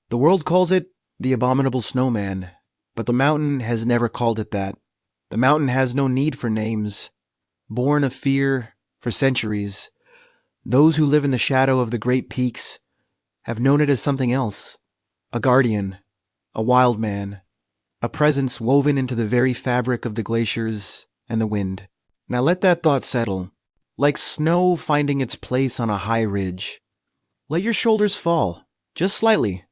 The world calls it the abominable snowman, but the mountain has never called it that. The mountain has no need for names. Born of fear for centuries, those who live in the shadow of the great peaks have known it as something else. A guardian, a wild man, a presence woven into the very fabric of the glaciers and the wind. Now let that thought settle, like snow finding its place on a high ridge. Let your shoulders fall, just slightly,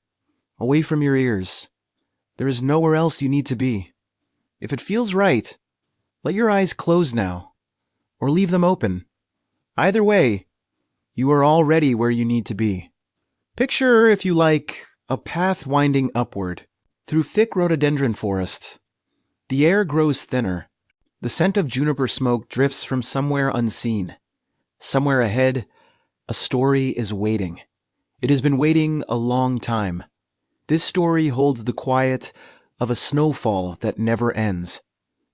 away from your ears. There is nowhere else you need to be. If it feels right, let your eyes close now, or leave them open. Either way, you are already where you need to be. Picture, if you like, a path winding upward, through thick rhododendron forest. The air grows thinner. The scent of juniper smoke drifts from somewhere unseen. Somewhere ahead, a story is waiting. It has been waiting a long time. This story holds the quiet of a snowfall that never ends,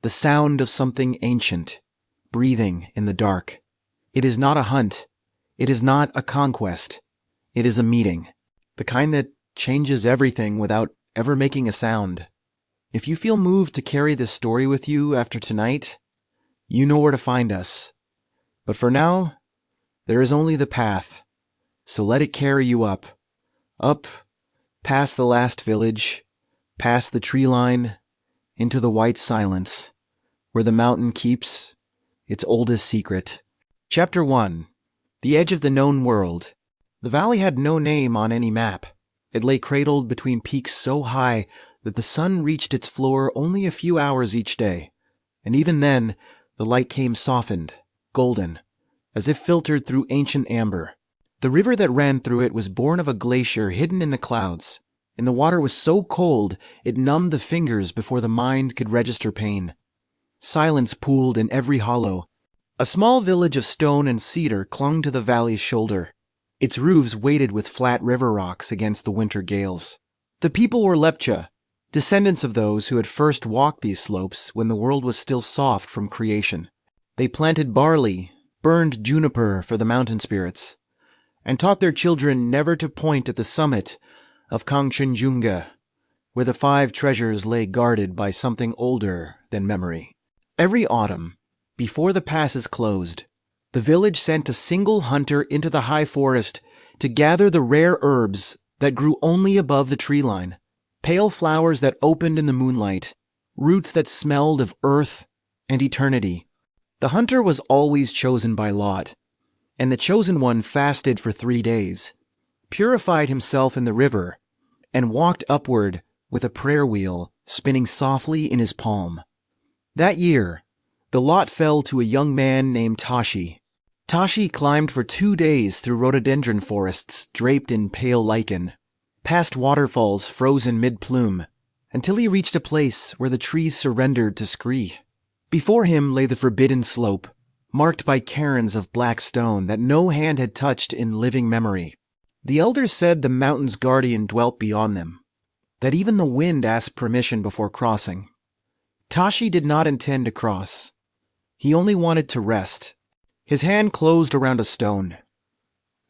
the sound of something ancient, breathing in the dark. It is not a hunt. It is not a conquest. It is a meeting, the kind that changes everything without ever making a sound. If you feel moved to carry this story with you after tonight, you know where to find us. But for now, there is only the path, so let it carry you up, past the last village, past the tree line, into the white silence, where the mountain keeps its oldest secret. Chapter 1. The Edge of the Known World. The valley had no name on any map. It lay cradled between peaks so high that the sun reached its floor only a few hours each day, and even then the light came softened, golden, as if filtered through ancient amber. The river that ran through it was born of a glacier hidden in the clouds, and the water was so cold it numbed the fingers before the mind could register pain. Silence pooled in every hollow. A small village of stone and cedar clung to the valley's shoulder. Its roofs weighted with flat river rocks against the winter gales. The people were Lepcha, descendants of those who had first walked these slopes when the world was still soft from creation. They planted barley, burned juniper for the mountain spirits, and taught their children never to point at the summit of Kangchenjunga, where the 5 treasures lay guarded by something older than memory. Every autumn, before the passes closed, the village sent a single hunter into the high forest to gather the rare herbs that grew only above the tree line, pale flowers that opened in the moonlight, roots that smelled of earth and eternity. The hunter was always chosen by lot, and the chosen one fasted for 3 days, purified himself in the river, and walked upward with a prayer wheel spinning softly in his palm. That year, the lot fell to a young man named Tashi. Tashi climbed for 2 days through rhododendron forests draped in pale lichen, past waterfalls frozen mid-plume, until he reached a place where the trees surrendered to scree. Before him lay the forbidden slope, marked by cairns of black stone that no hand had touched in living memory. The elders said the mountain's guardian dwelt beyond them, that even the wind asked permission before crossing. Tashi did not intend to cross. He only wanted to rest. His hand closed around a stone.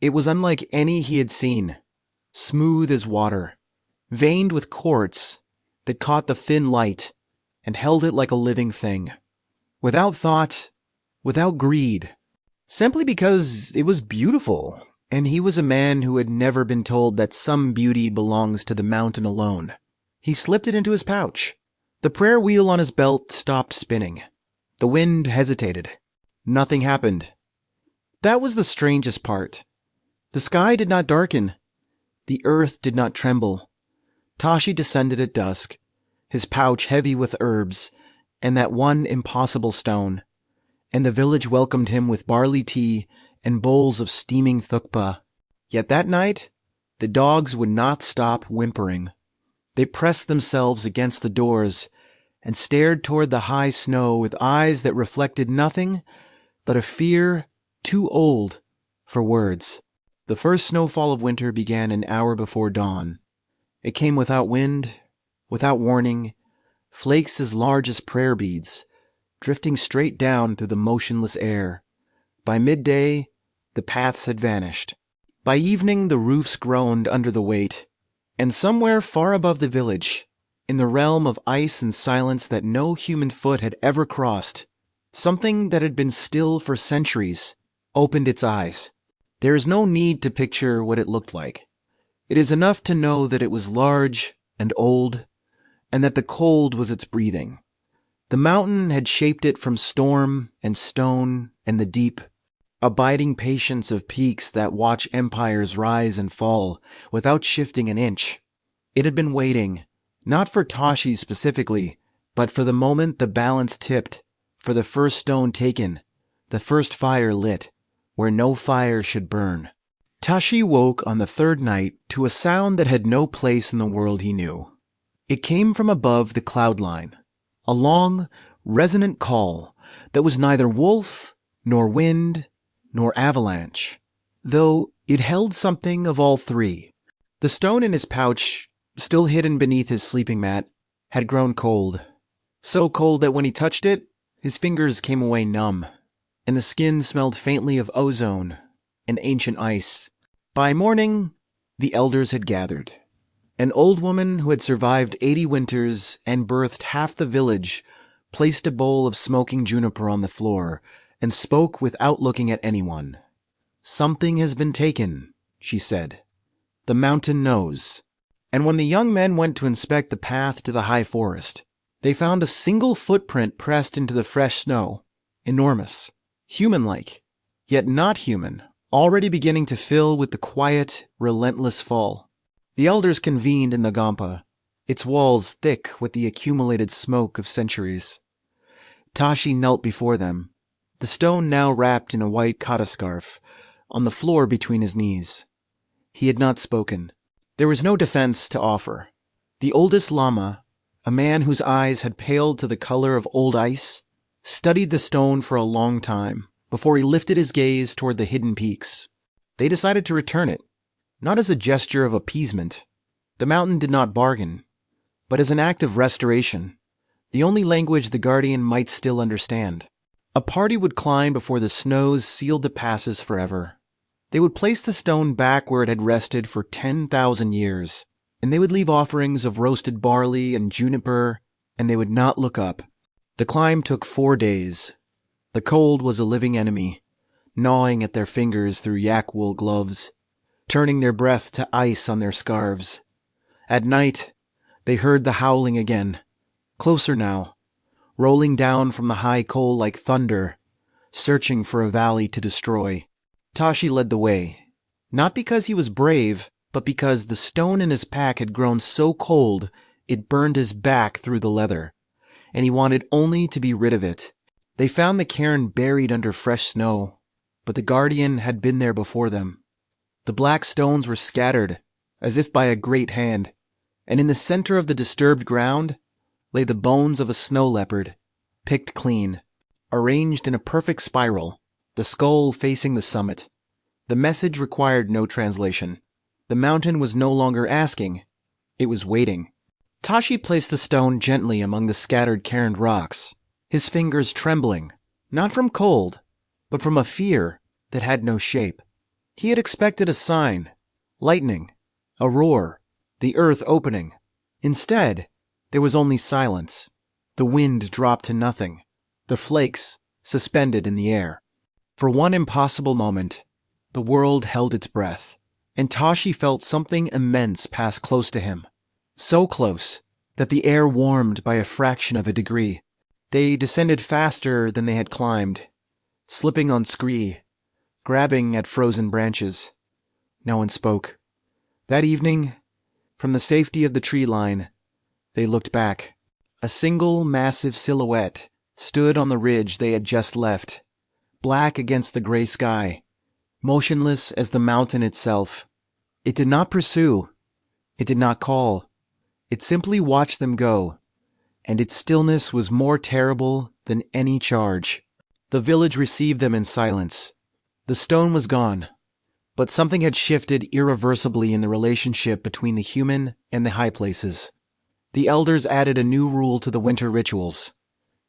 It was unlike any he had seen, smooth as water, veined with quartz that caught the thin light and held it like a living thing, without thought, without greed, simply because it was beautiful, and he was a man who had never been told that some beauty belongs to the mountain alone. He slipped it into his pouch. The prayer wheel on his belt stopped spinning. The wind hesitated. Nothing happened. That was the strangest part. The sky did not darken. The earth did not tremble. Tashi descended at dusk, his pouch heavy with herbs, and that one impossible stone, and the village welcomed him with barley tea and bowls of steaming thukpa. Yet that night, the dogs would not stop whimpering. They pressed themselves against the doors and stared toward the high snow with eyes that reflected nothing but a fear too old for words. The first snowfall of winter began an hour before dawn. It came without wind, without warning, flakes as large as prayer beads, drifting straight down through the motionless air. By midday, the paths had vanished. By evening, the roofs groaned under the weight, And somewhere far above the village, in the realm of ice and silence that no human foot had ever crossed, something that had been still for centuries opened its eyes. There is no need to picture what it looked like. It is enough to know that it was large and old, and that the cold was its breathing. The mountain had shaped it from storm and stone and the deep, abiding patience of peaks that watch empires rise and fall without shifting an inch. It had been waiting, not for Tashi specifically, but for the moment the balance tipped, for the first stone taken, the first fire lit, where no fire should burn. Tashi woke on the third night to a sound that had no place in the world he knew. It came from above the cloud line, a long, resonant call that was neither wolf, nor wind, nor avalanche, though it held something of all three. The stone in his pouch, still hidden beneath his sleeping mat, had grown cold. So cold that when he touched it, his fingers came away numb, and the skin smelled faintly of ozone and ancient ice. By morning, the elders had gathered. An old woman who had survived 80 winters and birthed half the village placed a bowl of smoking juniper on the floor and spoke without looking at anyone. "Something has been taken," she said. "The mountain knows." And when the young men went to inspect the path to the high forest, they found a single footprint pressed into the fresh snow, enormous, human-like, yet not human, already beginning to fill with the quiet, relentless fall. The elders convened in the Gampa, its walls thick with the accumulated smoke of centuries. Tashi knelt before them, the stone now wrapped in a white kata scarf, on the floor between his knees. He had not spoken. There was no defense to offer. The oldest lama, a man whose eyes had paled to the color of old ice, studied the stone for a long time before he lifted his gaze toward the hidden peaks. They decided to return it, not as a gesture of appeasement. The mountain did not bargain, but as an act of restoration, the only language the guardian might still understand. A party would climb before the snows sealed the passes forever. They would place the stone back where it had rested for 10,000 years, and they would leave offerings of roasted barley and juniper, and they would not look up. The climb took 4 days. The cold was a living enemy, gnawing at their fingers through yak wool gloves, turning their breath to ice on their scarves. At night, they heard the howling again, closer now, rolling down from the high coal like thunder, searching for a valley to destroy. Tashi led the way, not because he was brave, but because the stone in his pack had grown so cold it burned his back through the leather, and he wanted only to be rid of it. They found the cairn buried under fresh snow, but the guardian had been there before them. The black stones were scattered, as if by a great hand, and in the center of the disturbed ground lay the bones of a snow leopard, picked clean, arranged in a perfect spiral, the skull facing the summit. The message required no translation. The mountain was no longer asking, it was waiting. Tashi placed the stone gently among the scattered cairned rocks, his fingers trembling, not from cold, but from a fear that had no shape. He had expected a sign, lightning, a roar, the earth opening. Instead, there was only silence. The wind dropped to nothing, the flakes suspended in the air. For one impossible moment, the world held its breath, and Tashi felt something immense pass close to him, so close that the air warmed by a fraction of a degree. They descended faster than they had climbed, slipping on scree, grabbing at frozen branches. No one spoke. That evening, from the safety of the tree line, they looked back. A single massive silhouette stood on the ridge they had just left, black against the gray sky, motionless as the mountain itself. It did not pursue. It did not call. It simply watched them go, and its stillness was more terrible than any charge. The village received them in silence. The stone was gone, but something had shifted irreversibly in the relationship between the human and the high places. The elders added a new rule to the winter rituals.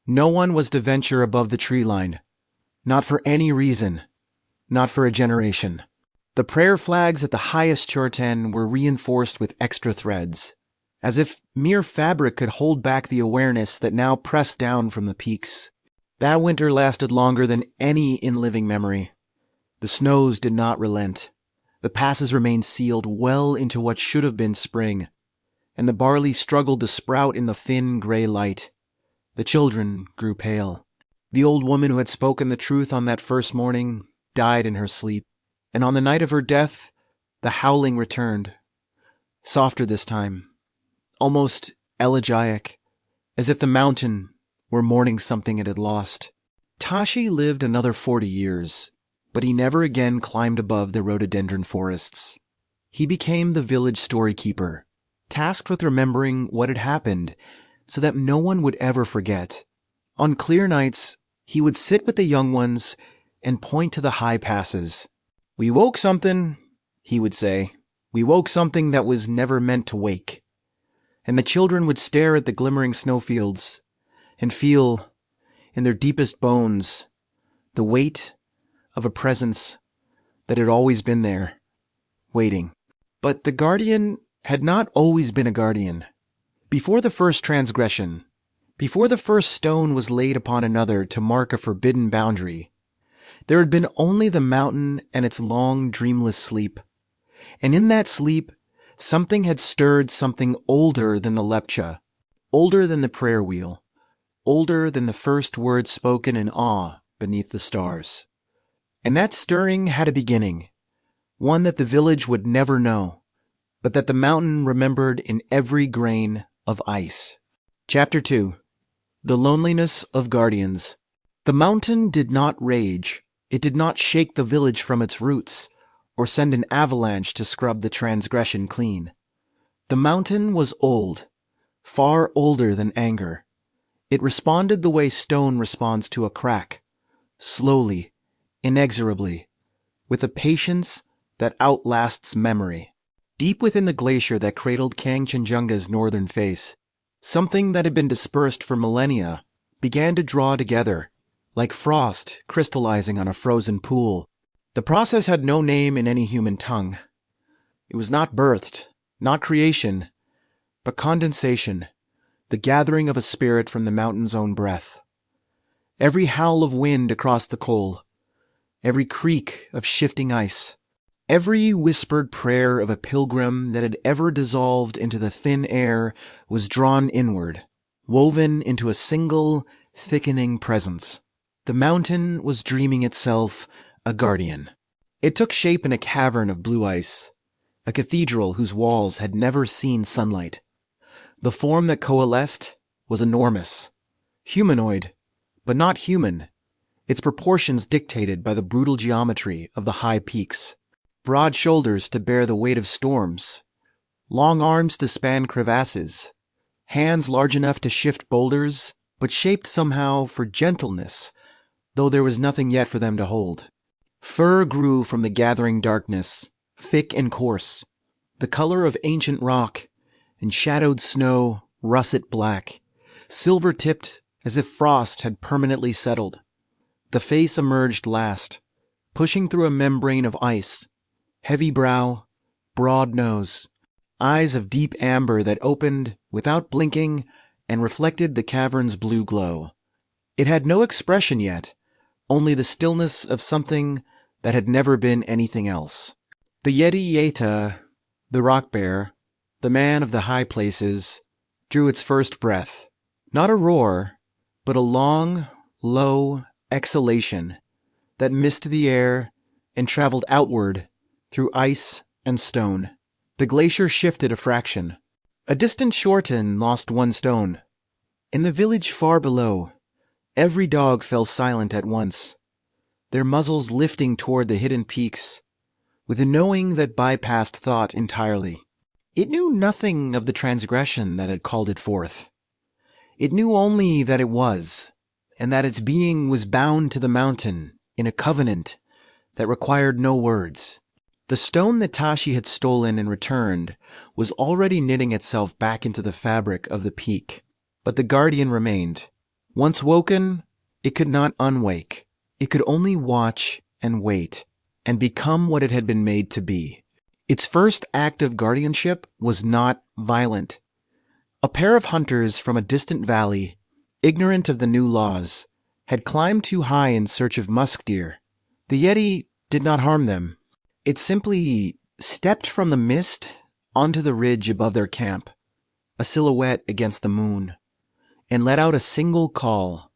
No one was to venture above the tree line. Not for any reason. Not for a generation. The prayer flags at the highest chorten were reinforced with extra threads, as if mere fabric could hold back the awareness that now pressed down from the peaks. That winter lasted longer than any in living memory. The snows did not relent. The passes remained sealed well into what should have been spring, and the barley struggled to sprout in the thin gray light. The children grew pale. The old woman who had spoken the truth on that first morning died in her sleep, and on the night of her death, the howling returned. Softer this time, almost elegiac, as if the mountain were mourning something it had lost. Tashi lived another 40 years, but he never again climbed above the rhododendron forests. He became the village storykeeper, tasked with remembering what had happened so that no one would ever forget. On clear nights, he would sit with the young ones and point to the high passes. "We woke something," he would say. "We woke something that was never meant to wake." And the children would stare at the glimmering snowfields and feel, in their deepest bones, the weight of a presence that had always been there, waiting. But the guardian had not always been a guardian. Before the first transgression, before the first stone was laid upon another to mark a forbidden boundary, there had been only the mountain and its long, dreamless sleep. And in that sleep, something had stirred something older than the Lepcha, older than the prayer wheel, older than the first words spoken in awe beneath the stars. And that stirring had a beginning, one that the village would never know, but that the mountain remembered in every grain of ice. Chapter 2. The Loneliness of Guardians. The mountain did not rage. It did not shake the village from its roots, or send an avalanche to scrub the transgression clean. The mountain was old, far older than anger. It responded the way stone responds to a crack, slowly, inexorably, with a patience that outlasts memory. Deep within the glacier that cradled Kangchenjunga's northern face, something that had been dispersed for millennia began to draw together, like frost crystallizing on a frozen pool. The process had no name in any human tongue. It was not birthed, not creation, but condensation, the gathering of a spirit from the mountain's own breath. Every howl of wind across the col, every creak of shifting ice, every whispered prayer of a pilgrim that had ever dissolved into the thin air was drawn inward, woven into a single, thickening presence. The mountain was dreaming itself a guardian. It took shape in a cavern of blue ice, a cathedral whose walls had never seen sunlight. The form that coalesced was enormous, humanoid, but not human, its proportions dictated by the brutal geometry of the high peaks. Broad shoulders to bear the weight of storms, long arms to span crevasses, hands large enough to shift boulders, but shaped somehow for gentleness, though there was nothing yet for them to hold. Fur grew from the gathering darkness, thick and coarse, the color of ancient rock, and shadowed snow russet black, silver-tipped as if frost had permanently settled. The face emerged last, pushing through a membrane of ice, heavy brow, broad nose, eyes of deep amber that opened without blinking and reflected the cavern's blue glow. It had no expression yet, only the stillness of something that had never been anything else. The Yeti, the rock bear, the man of the high places, drew its first breath. Not a roar, but a long, low exhalation that missed the air and traveled outward through ice and stone. The glacier shifted a fraction. A distant shorten lost one stone. In the village far below, every dog fell silent at once, their muzzles lifting toward the hidden peaks, with a knowing that bypassed thought entirely. It knew nothing of the transgression that had called it forth. It knew only that it was, and that its being was bound to the mountain in a covenant that required no words. The stone that Tashi had stolen and returned was already knitting itself back into the fabric of the peak, but the guardian remained. Once woken, it could not unwake. It could only watch and wait. and become what it had been made to be. Its first act of guardianship was not violent. A pair of hunters from a distant valley, ignorant of the new laws, had climbed too high in search of musk deer. The Yeti did not harm them. It simply stepped from the mist onto the ridge above their camp, a silhouette against the moon, and let out a single call,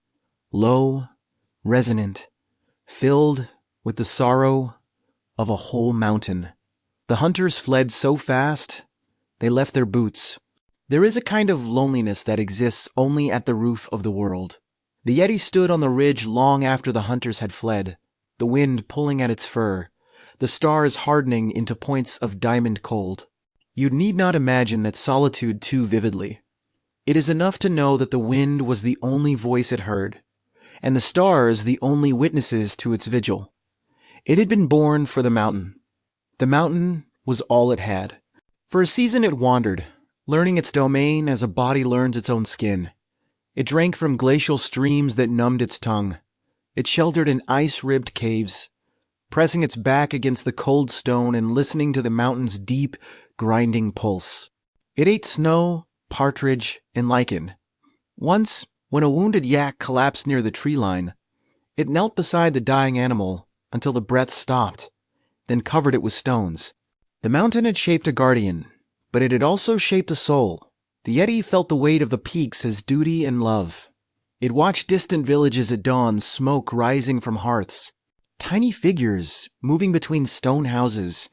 low, resonant, filled with the sorrow of a whole mountain. The hunters fled so fast, they left their boots. There is a kind of loneliness that exists only at the roof of the world. The Yeti stood on the ridge long after the hunters had fled, the wind pulling at its fur, the stars hardening into points of diamond cold. You need not imagine that solitude too vividly. It is enough to know that the wind was the only voice it heard, and the stars the only witnesses to its vigil. It had been born for the mountain. The mountain was all it had. For a season it wandered, learning its domain as a body learns its own skin. It drank from glacial streams that numbed its tongue. It sheltered in ice-ribbed caves, pressing its back against the cold stone and listening to the mountain's deep, grinding pulse. It ate snow, partridge, and lichen. Once, when a wounded yak collapsed near the tree line, it knelt beside the dying animal until the breath stopped, then covered it with stones. The mountain had shaped a guardian, but it had also shaped a soul. The Yeti felt the weight of the peaks as duty and love. It watched distant villages at dawn, smoke rising from hearths, tiny figures moving between stone houses,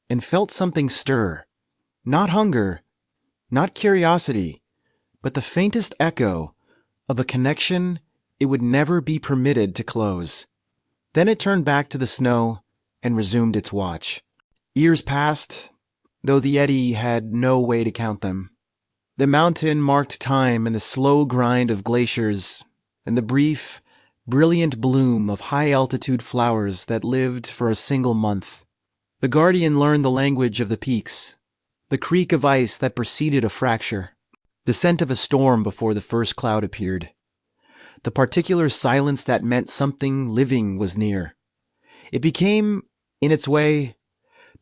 and felt something stir. Not hunger, not curiosity, but the faintest echo of a connection it would never be permitted to close. Then it turned back to the snow and resumed its watch. Years passed, though the Yeti had no way to count them. The mountain marked time in the slow grind of glaciers and the brief, brilliant bloom of high-altitude flowers that lived for a single month. The guardian learned the language of the peaks, the creak of ice that preceded a fracture, the scent of a storm before the first cloud appeared, the particular silence that meant something living was near. It became, in its way,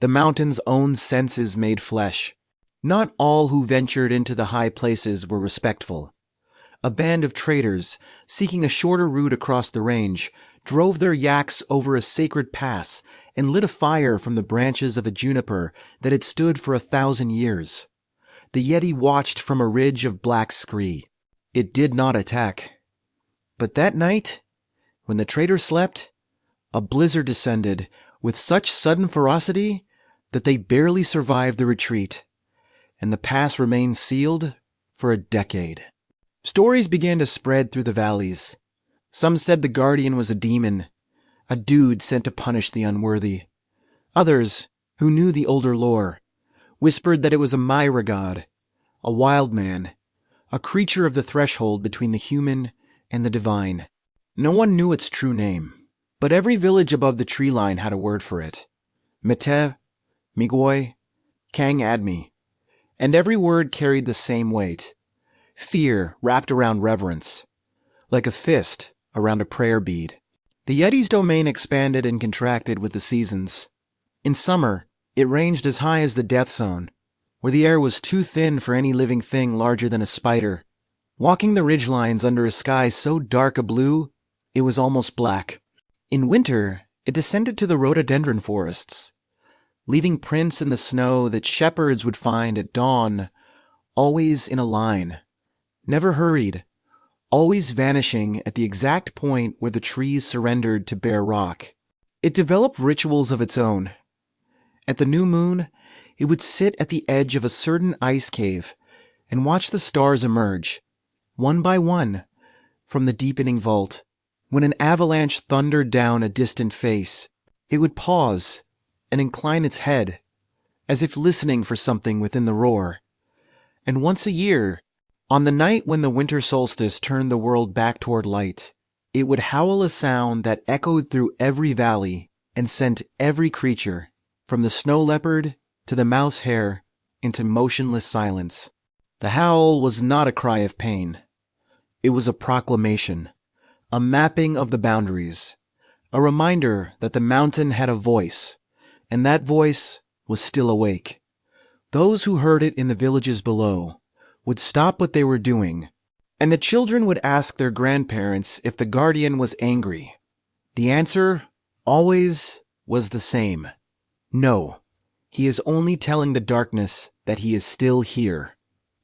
the mountain's own senses made flesh. Not all who ventured into the high places were respectful. A band of traders, seeking a shorter route across the range, drove their yaks over a sacred pass and lit a fire from the branches of a juniper that had stood for 1,000 years. The Yeti watched from a ridge of black scree. It did not attack. But that night, when the traders slept, a blizzard descended with such sudden ferocity that they barely survived the retreat, and the pass remained sealed for a decade. Stories began to spread through the valleys. Some said the guardian was a demon, a dude sent to punish the unworthy. Others, who knew the older lore, whispered that it was a rgod, a wild man, a creature of the threshold between the human and the divine. No one knew its true name, but every village above the tree line had a word for it. Meh-Teh, Migoi, Kang-Admi, and every word carried the same weight. Fear wrapped around reverence, like a fist around a prayer bead. The Yeti's domain expanded and contracted with the seasons. In summer, it ranged as high as the death zone, where the air was too thin for any living thing larger than a spider. Walking the ridgelines under a sky so dark a blue, it was almost black. In winter, it descended to the rhododendron forests, leaving prints in the snow that shepherds would find at dawn, always in a line. Never hurried, always vanishing at the exact point where the trees surrendered to bare rock. It developed rituals of its own. At the new moon, it would sit at the edge of a certain ice cave and watch the stars emerge, one by one, from the deepening vault. When an avalanche thundered down a distant face, it would pause and incline its head, as if listening for something within the roar. And once a year, on the night when the winter solstice turned the world back toward light, it would howl a sound that echoed through every valley and sent every creature, from the snow leopard to the mouse hare, into motionless silence. The howl was not a cry of pain. It was a proclamation, a mapping of the boundaries, a reminder that the mountain had a voice, and that voice was still awake. Those who heard it in the villages below would stop what they were doing, and the children would ask their grandparents if the guardian was angry. The answer always was the same. No, he is only telling the darkness that he is still here.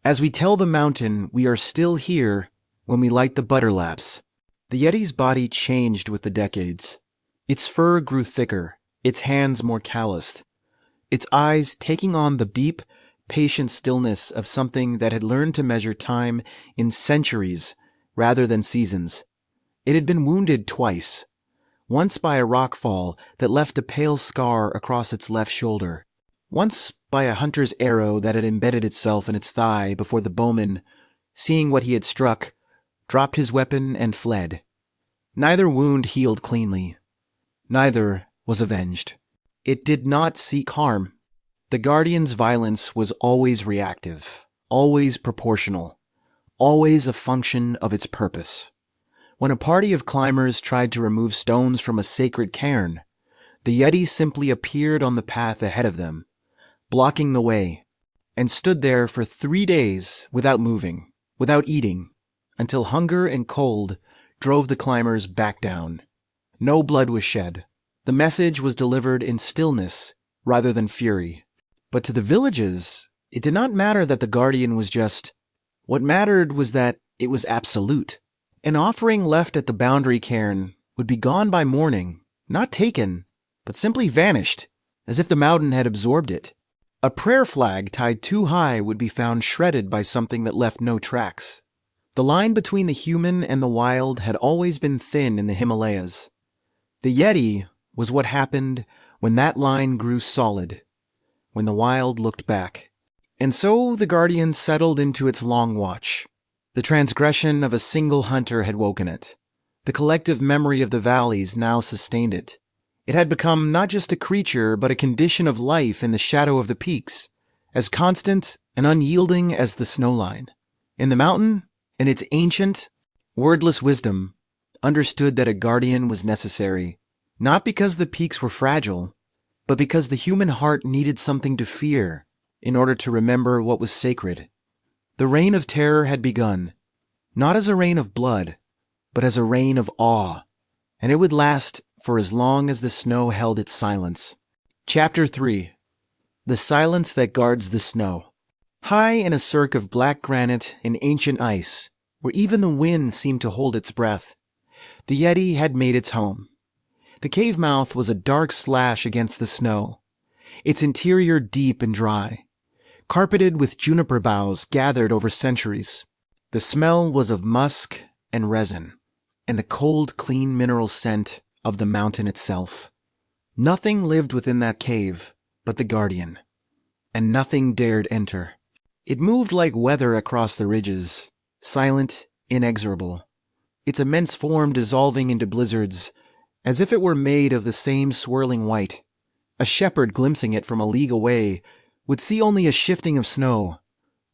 As we tell the mountain we are still here when we light the butter laps. The Yeti's body changed with the decades. Its fur grew thicker, its hands more calloused, its eyes taking on the deep, patient stillness of something that had learned to measure time in centuries rather than seasons. It had been wounded twice, once by a rockfall that left a pale scar across its left shoulder, once by a hunter's arrow that had embedded itself in its thigh before the bowman, seeing what he had struck, dropped his weapon and fled. Neither wound healed cleanly. Neither was avenged. It did not seek harm. The guardian's violence was always reactive, always proportional, always a function of its purpose. When a party of climbers tried to remove stones from a sacred cairn, the Yeti simply appeared on the path ahead of them, blocking the way, and stood there for 3 days without moving, without eating, until hunger and cold drove the climbers back down. No blood was shed. The message was delivered in stillness rather than fury. But to the villages, it did not matter that the guardian was just. What mattered was that it was absolute. An offering left at the boundary cairn would be gone by morning, not taken, but simply vanished, as if the mountain had absorbed it. A prayer flag tied too high would be found shredded by something that left no tracks. The line between the human and the wild had always been thin in the Himalayas. The Yeti was what happened when that line grew solid, when the wild looked back. And so the guardian settled into its long watch. The transgression of a single hunter had woken it. The collective memory of the valleys now sustained it. It had become not just a creature, but a condition of life in the shadow of the peaks, as constant and unyielding as the snowline. In the mountain, in its ancient, wordless wisdom, understood that a guardian was necessary, not because the peaks were fragile, but because the human heart needed something to fear in order to remember what was sacred. The reign of terror had begun, not as a reign of blood, but as a reign of awe, and it would last for as long as the snow held its silence. Chapter 3. The Silence That Guards the Snow. High in a cirque of black granite and ancient ice, where even the wind seemed to hold its breath, the Yeti had made its home. The cave mouth was a dark slash against the snow, its interior deep and dry, carpeted with juniper boughs gathered over centuries. The smell was of musk and resin, and the cold, clean mineral scent of the mountain itself. Nothing lived within that cave but the guardian, and nothing dared enter. It moved like weather across the ridges, silent, inexorable, its immense form dissolving into blizzards, as if it were made of the same swirling white. A shepherd glimpsing it from a league away would see only a shifting of snow,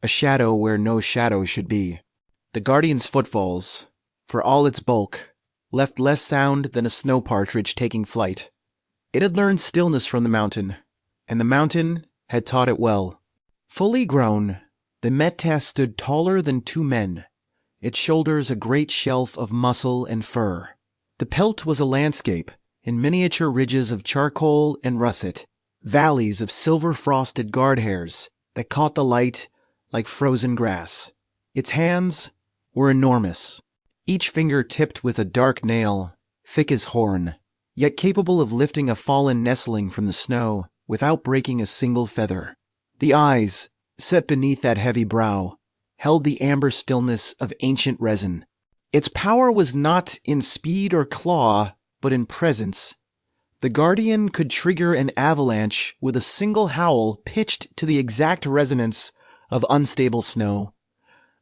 a shadow where no shadow should be. The guardian's footfalls, for all its bulk, left less sound than a snow partridge taking flight. It had learned stillness from the mountain, and the mountain had taught it well. Fully grown, the Meh-Teh stood taller than 2 men, its shoulders a great shelf of muscle and fur. The pelt was a landscape in miniature ridges of charcoal and russet, valleys of silver-frosted guard hairs that caught the light like frozen grass. Its hands were enormous, each finger tipped with a dark nail, thick as horn, yet capable of lifting a fallen nestling from the snow without breaking a single feather. The eyes, set beneath that heavy brow, held the amber stillness of ancient resin. Its power was not in speed or claw, but in presence. The guardian could trigger an avalanche with a single howl pitched to the exact resonance of unstable snow,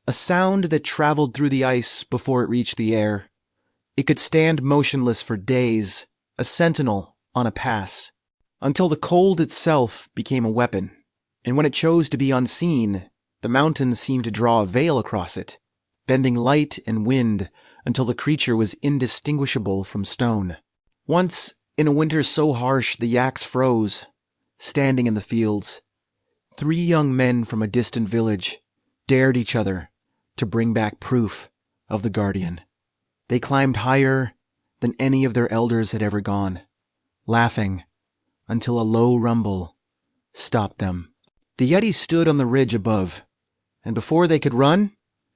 a sound that traveled through the ice before it reached the air. It could stand motionless for days, a sentinel on a pass, until the cold itself became a weapon. And when it chose to be unseen, the mountains seemed to draw a veil across it, bending light and wind until the creature was indistinguishable from stone. Once, in a winter so harsh the yaks froze, standing in the fields, 3 young men from a distant village dared each other to bring back proof of the guardian. They climbed higher than any of their elders had ever gone, laughing until a low rumble stopped them. The Yeti stood on the ridge above, and before they could run,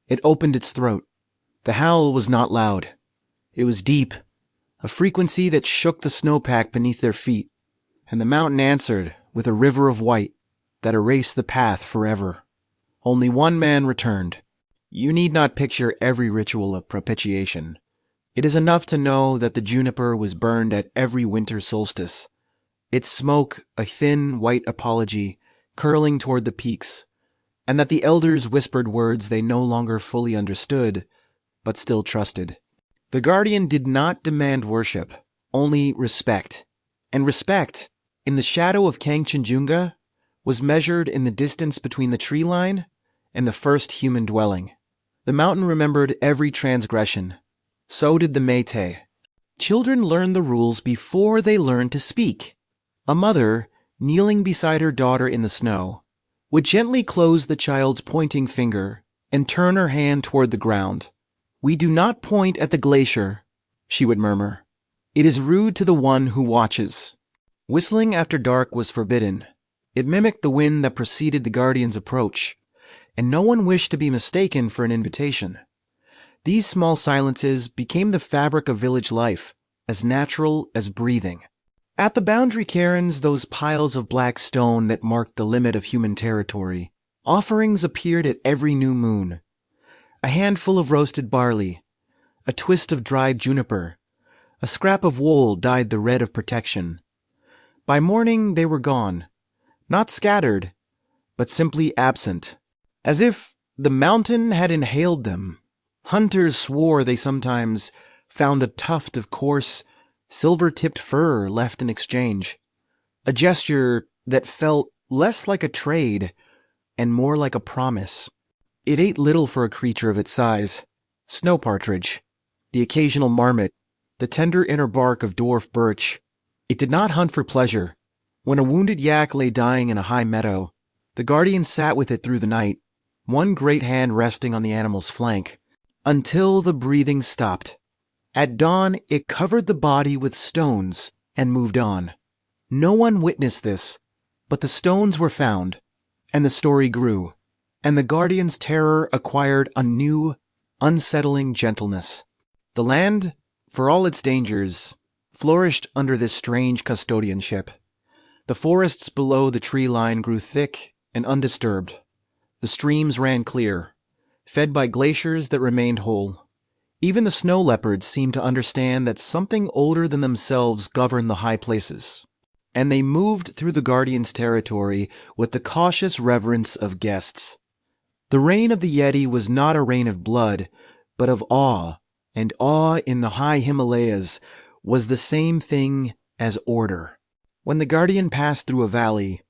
it opened its throat. The howl was not loud. It was deep, a frequency that shook the snowpack beneath their feet, and the mountain answered with a river of white that erased the path forever. Only one man returned. You need not picture every ritual of propitiation. It is enough to know that the juniper was burned at every winter solstice, its smoke a thin white apology curling toward the peaks, and that the elders whispered words they no longer fully understood, but still trusted. The guardian did not demand worship, only respect. And respect, in the shadow of Kangchenjunga, was measured in the distance between the tree line and the first human dwelling. The mountain remembered every transgression. So did the Meh-Teh. Children learn the rules before they learn to speak. A mother, kneeling beside her daughter in the snow, would gently close the child's pointing finger and turn her hand toward the ground. "We do not point at the glacier," she would murmur. "It is rude to the one who watches." Whistling after dark was forbidden. It mimicked the wind that preceded the guardian's approach, and no one wished to be mistaken for an invitation. These small silences became the fabric of village life, as natural as breathing. At the boundary cairns, those piles of black stone that marked the limit of human territory, offerings appeared at every new moon. A handful of roasted barley, a twist of dried juniper, a scrap of wool dyed the red of protection. By morning they were gone, not scattered, but simply absent, as if the mountain had inhaled them. Hunters swore they sometimes found a tuft of coarse, silver-tipped fur left in exchange, a gesture that felt less like a trade and more like a promise. It ate little for a creature of its size: snow partridge, the occasional marmot, the tender inner bark of dwarf birch. It did not hunt for pleasure. When a wounded yak lay dying in a high meadow, the guardian sat with it through the night, one great hand resting on the animal's flank, until the breathing stopped. At dawn, it covered the body with stones and moved on. No one witnessed this, but the stones were found, and the story grew, and the guardian's terror acquired a new, unsettling gentleness. The land, for all its dangers, flourished under this strange custodianship. The forests below the tree line grew thick and undisturbed. The streams ran clear, fed by glaciers that remained whole. Even the snow leopards seemed to understand that something older than themselves governed the high places, and they moved through the guardian's territory with the cautious reverence of guests. The reign of the Yeti was not a reign of blood, but of awe, and awe in the high Himalayas was the same thing as order. When the guardian passed through a valley,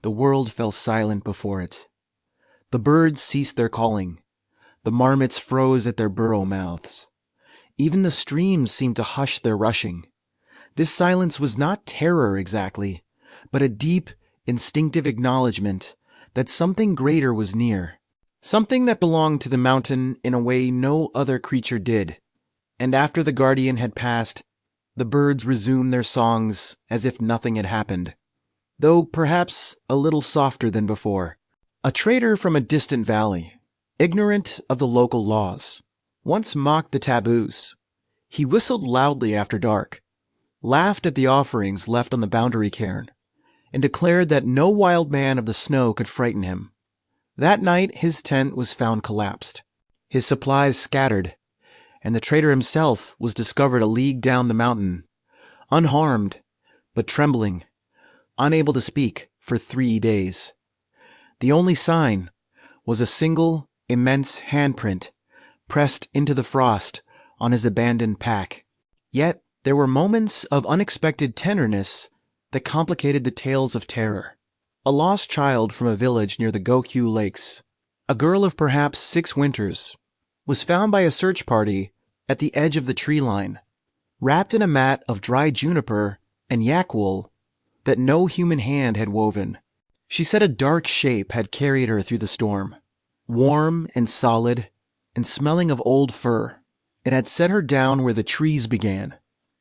the world fell silent before it. The birds ceased their calling. The marmots froze at their burrow mouths. Even the streams seemed to hush their rushing. This silence was not terror exactly, but a deep, instinctive acknowledgement that something greater was near, something that belonged to the mountain in a way no other creature did. And after the guardian had passed, the birds resumed their songs as if nothing had happened, though perhaps a little softer than before. A trader from a distant valley, ignorant of the local laws, once mocked the taboos. He whistled loudly after dark, laughed at the offerings left on the boundary cairn, and declared that no wild man of the snow could frighten him. That night his tent was found collapsed, his supplies scattered, and the trader himself was discovered a league down the mountain, unharmed, but trembling, unable to speak for 3 days. The only sign was a single, immense handprint pressed into the frost on his abandoned pack. Yet there were moments of unexpected tenderness that complicated the tales of terror. A lost child from a village near the Gokyu Lakes, a girl of perhaps 6 winters, was found by a search party at the edge of the tree line, wrapped in a mat of dry juniper and yak wool that no human hand had woven. She said a dark shape had carried her through the storm, warm and solid and smelling of old fur. It had set her down where the trees began.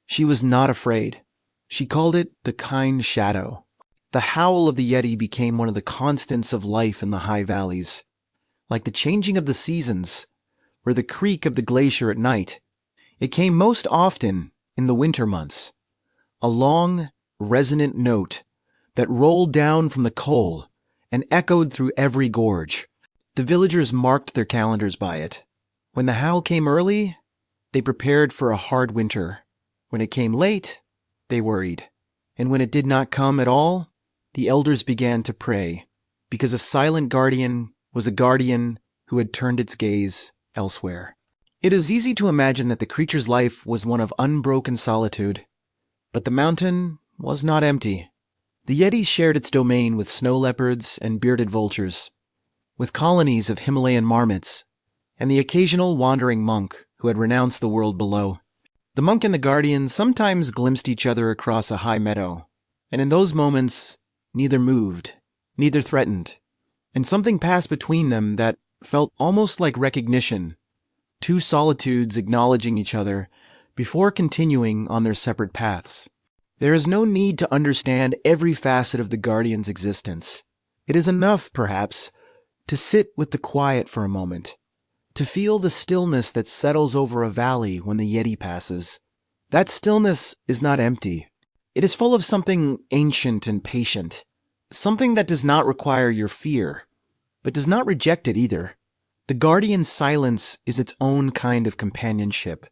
She was not afraid. She called it the kind shadow. The howl of the Yeti became one of the constants of life in the high valleys, like the changing of the seasons or the creak of the glacier at night. It came most often in the winter months, a long, resonant note that rolled down from the col and echoed through every gorge. The villagers marked their calendars by it. When the howl came early, they prepared for a hard winter. When it came late, they worried. And when it did not come at all, the elders began to pray, because a silent guardian was a guardian who had turned its gaze elsewhere. It is easy to imagine that the creature's life was one of unbroken solitude, but the mountain was not empty. The Yeti shared its domain with snow leopards and bearded vultures, with colonies of Himalayan marmots, and the occasional wandering monk who had renounced the world below. The monk and the guardian sometimes glimpsed each other across a high meadow, and in those moments, neither moved, neither threatened, and something passed between them that felt almost like recognition, two solitudes acknowledging each other before continuing on their separate paths. There is no need to understand every facet of the guardian's existence. It is enough, perhaps, to sit with the quiet for a moment, to feel the stillness that settles over a valley when the Yeti passes. That stillness is not empty. It is full of something ancient and patient, something that does not require your fear, but does not reject it either. The guardian's silence is its own kind of companionship,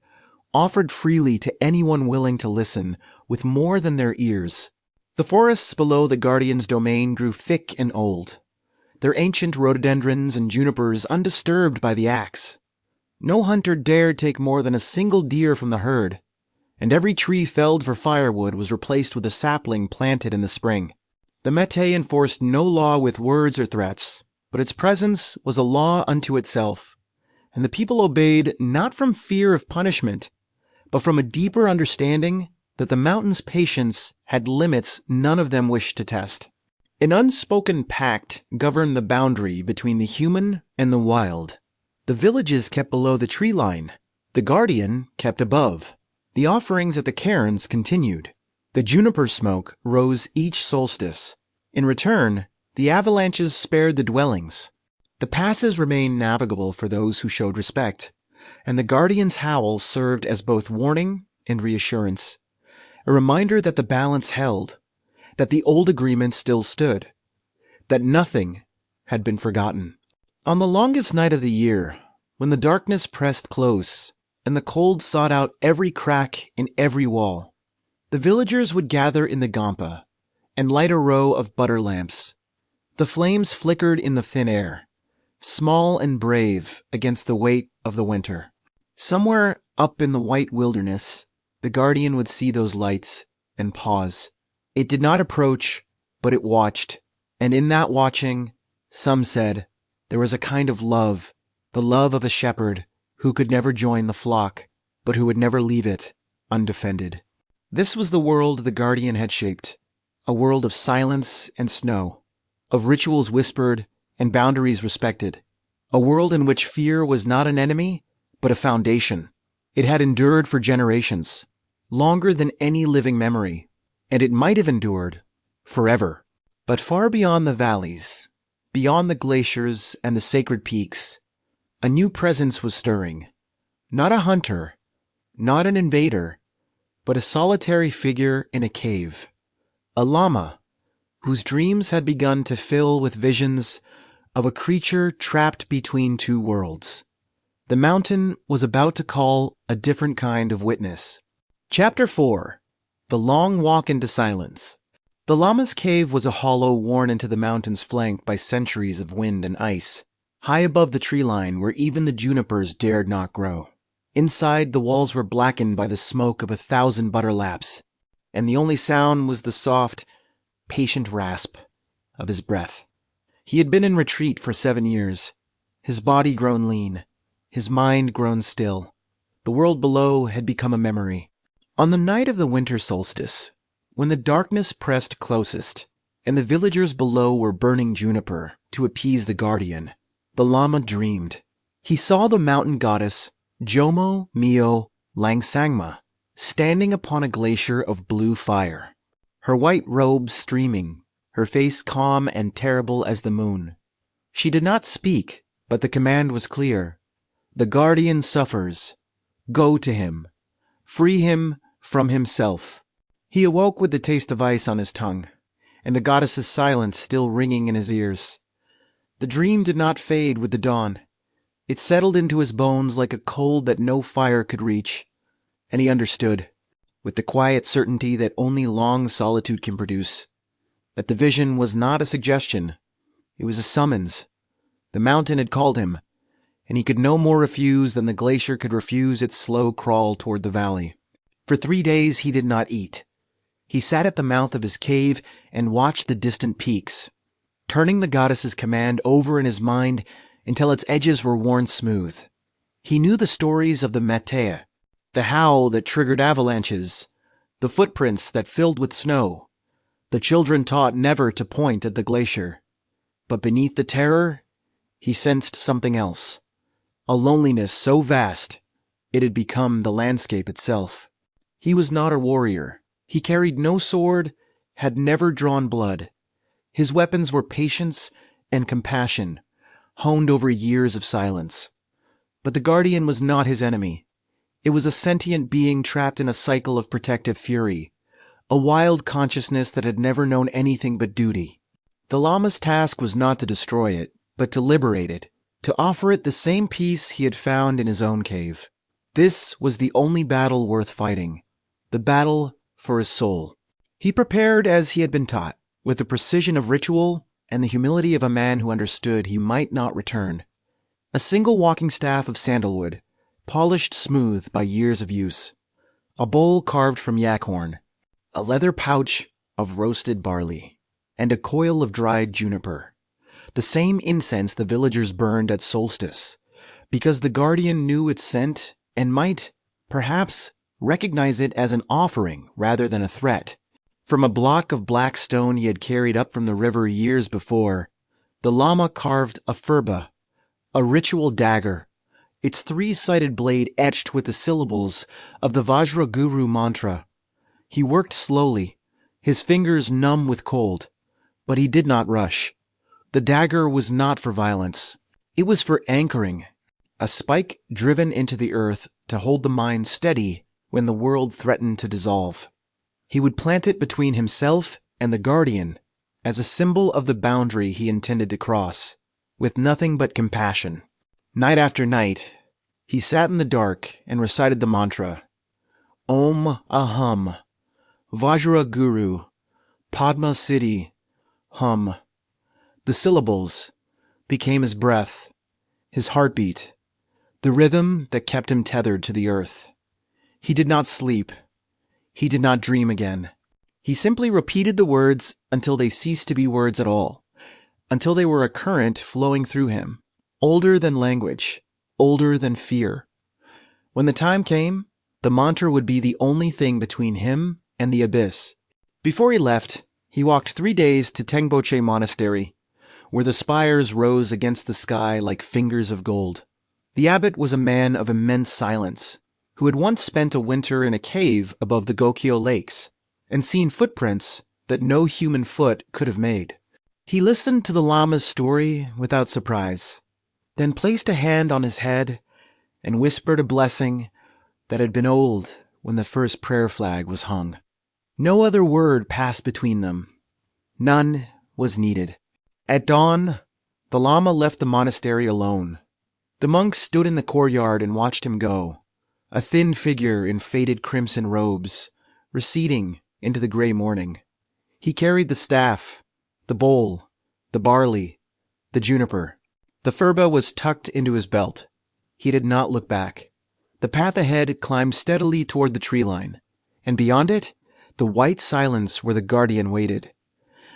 offered freely to anyone willing to listen with more than their ears. The forests below the guardian's domain grew thick and old, their ancient rhododendrons and junipers undisturbed by the axe. No hunter dared take more than a single deer from the herd, and every tree felled for firewood was replaced with a sapling planted in the spring. The Meh-Teh enforced no law with words or threats, but its presence was a law unto itself, and the people obeyed not from fear of punishment, but from a deeper understanding that the mountain's patience had limits none of them wished to test. An unspoken pact governed the boundary between the human and the wild. The villages kept below the tree line. The guardian kept above. The offerings at the cairns continued. The juniper smoke rose each solstice. In return, the avalanches spared the dwellings. The passes remained navigable for those who showed respect, and the guardian's howl served as both warning and reassurance, a reminder that the balance held, that the old agreement still stood, that nothing had been forgotten. On the longest night of the year, when the darkness pressed close and the cold sought out every crack in every wall, the villagers would gather in the Gampa and light a row of butter lamps. The flames flickered in the thin air, small and brave against the weight of the winter. Somewhere up in the white wilderness, the guardian would see those lights and pause. It did not approach, but it watched, and in that watching, some said, there was a kind of love, the love of a shepherd who could never join the flock, but who would never leave it undefended. This was the world the guardian had shaped, a world of silence and snow, of rituals whispered and boundaries respected, a world in which fear was not an enemy, but a foundation. It had endured for generations, longer than any living memory, and it might have endured forever. But far beyond the valleys, beyond the glaciers and the sacred peaks, a new presence was stirring. Not a hunter, not an invader, but a solitary figure in a cave. A lama, whose dreams had begun to fill with visions of a creature trapped between two worlds. The mountain was about to call a different kind of witness. Chapter 4. The Long Walk into Silence. The lama's cave was a hollow worn into the mountain's flank by centuries of wind and ice, high above the tree line where even the junipers dared not grow. Inside, the walls were blackened by the smoke of 1,000 butter laps, and the only sound was the soft, patient rasp of his breath. He had been in retreat for 7 years, his body grown lean, his mind grown still. The world below had become a memory. On the night of the winter solstice, when the darkness pressed closest, and the villagers below were burning juniper to appease the guardian, the Lama dreamed. He saw the mountain goddess Jomo Mio Langsangma standing upon a glacier of blue fire, her white robe streaming, her face calm and terrible as the moon. She did not speak, but the command was clear. The guardian suffers. Go to him. Free him from himself. He awoke with the taste of ice on his tongue, and the goddess's silence still ringing in his ears. The dream did not fade with the dawn. It settled into his bones like a cold that no fire could reach, and he understood, with the quiet certainty that only long solitude can produce, that the vision was not a suggestion. It was a summons. The mountain had called him, and he could no more refuse than the glacier could refuse its slow crawl toward the valley. For 3 days he did not eat. He sat at the mouth of his cave and watched the distant peaks, turning the goddess's command over in his mind until its edges were worn smooth. He knew the stories of the Meh-Teh, the howl that triggered avalanches, the footprints that filled with snow, the children taught never to point at the glacier. But beneath the terror, he sensed something else, a loneliness so vast it had become the landscape itself. He was not a warrior. He carried no sword, had never drawn blood. His weapons were patience and compassion, honed over years of silence. But the guardian was not his enemy. It was a sentient being trapped in a cycle of protective fury, a wild consciousness that had never known anything but duty. The Lama's task was not to destroy it, but to liberate it, to offer it the same peace he had found in his own cave. This was the only battle worth fighting, the battle for his soul. He prepared as he had been taught, with the precision of ritual and the humility of a man who understood he might not return. A single walking staff of sandalwood, polished smooth by years of use, a bowl carved from yak horn, a leather pouch of roasted barley, and a coil of dried juniper, the same incense the villagers burned at solstice, because the guardian knew its scent and might, perhaps, recognize it as an offering rather than a threat. From a block of black stone he had carried up from the river years before, the Lama carved a furba, a ritual dagger, its 3-sided blade etched with the syllables of the Vajraguru mantra. He worked slowly, his fingers numb with cold, but he did not rush. The dagger was not for violence. It was for anchoring, a spike driven into the earth to hold the mind steady when the world threatened to dissolve. He would plant it between himself and the guardian as a symbol of the boundary he intended to cross, with nothing but compassion. Night after night, he sat in the dark and recited the mantra, Om Aham, Vajraguru, Padma Siddhi, Hum. The syllables became his breath, his heartbeat, the rhythm that kept him tethered to the earth. He did not sleep. He did not dream again. He simply repeated the words until they ceased to be words at all, until they were a current flowing through him, older than language, older than fear. When the time came, the mantra would be the only thing between him and the abyss. Before he left, he walked 3 days to Tengboche Monastery, where the spires rose against the sky like fingers of gold. The abbot was a man of immense silence, who had once spent a winter in a cave above the Gokyo Lakes, and seen footprints that no human foot could have made. He listened to the Lama's story without surprise, then placed a hand on his head and whispered a blessing that had been old when the first prayer flag was hung. No other word passed between them. None was needed. At dawn, the Lama left the monastery alone. The monks stood in the courtyard and watched him go, a thin figure in faded crimson robes, receding into the gray morning. He carried the staff, the bowl, the barley, the juniper. The furba was tucked into his belt. He did not look back. The path ahead climbed steadily toward the tree line, and beyond it, the white silence where the guardian waited.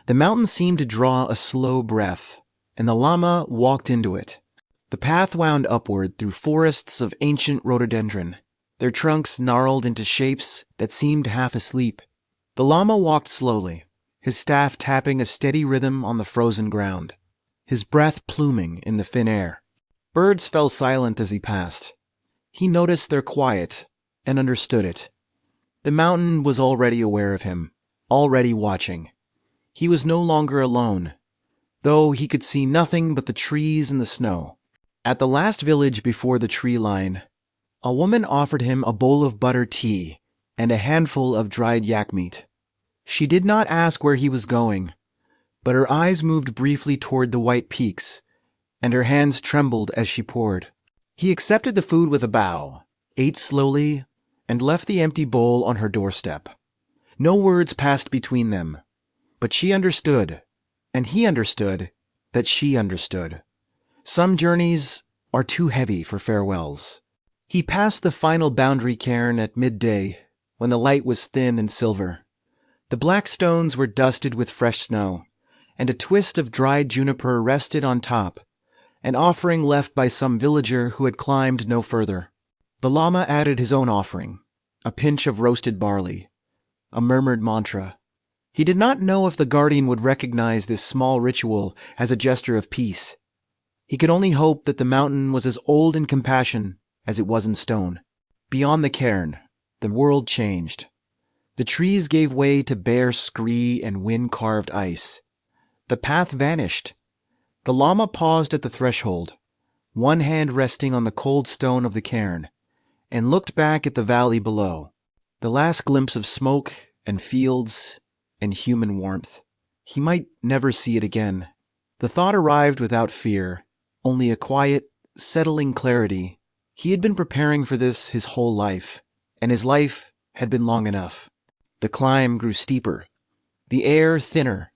The mountain seemed to draw a slow breath, and the Lama walked into it. The path wound upward through forests of ancient rhododendron, their trunks gnarled into shapes that seemed half asleep. The Lama walked slowly, his staff tapping a steady rhythm on the frozen ground, his breath pluming in the thin air. Birds fell silent as he passed. He noticed their quiet and understood it. The mountain was already aware of him, already watching. He was no longer alone, though he could see nothing but the trees and the snow. At the last village before the tree line, a woman offered him a bowl of butter tea and a handful of dried yak meat. She did not ask where he was going, but her eyes moved briefly toward the white peaks, and her hands trembled as she poured. He accepted the food with a bow, ate slowly, and left the empty bowl on her doorstep. No words passed between them, but she understood, and he understood that she understood. Some journeys are too heavy for farewells. He passed the final boundary cairn at midday, when the light was thin and silver. The black stones were dusted with fresh snow, and a twist of dried juniper rested on top, an offering left by some villager who had climbed no further. The Lama added his own offering, a pinch of roasted barley, a murmured mantra. He did not know if the guardian would recognize this small ritual as a gesture of peace. He could only hope that the mountain was as old in compassion as it was in stone. Beyond the cairn, the world changed. The trees gave way to bare scree and wind-carved ice. The path vanished. The Lama paused at the threshold, one hand resting on the cold stone of the cairn, and looked back at the valley below, the last glimpse of smoke and fields and human warmth. He might never see it again. The thought arrived without fear, only a quiet, settling clarity. He had been preparing for this his whole life, and his life had been long enough. The climb grew steeper, the air thinner,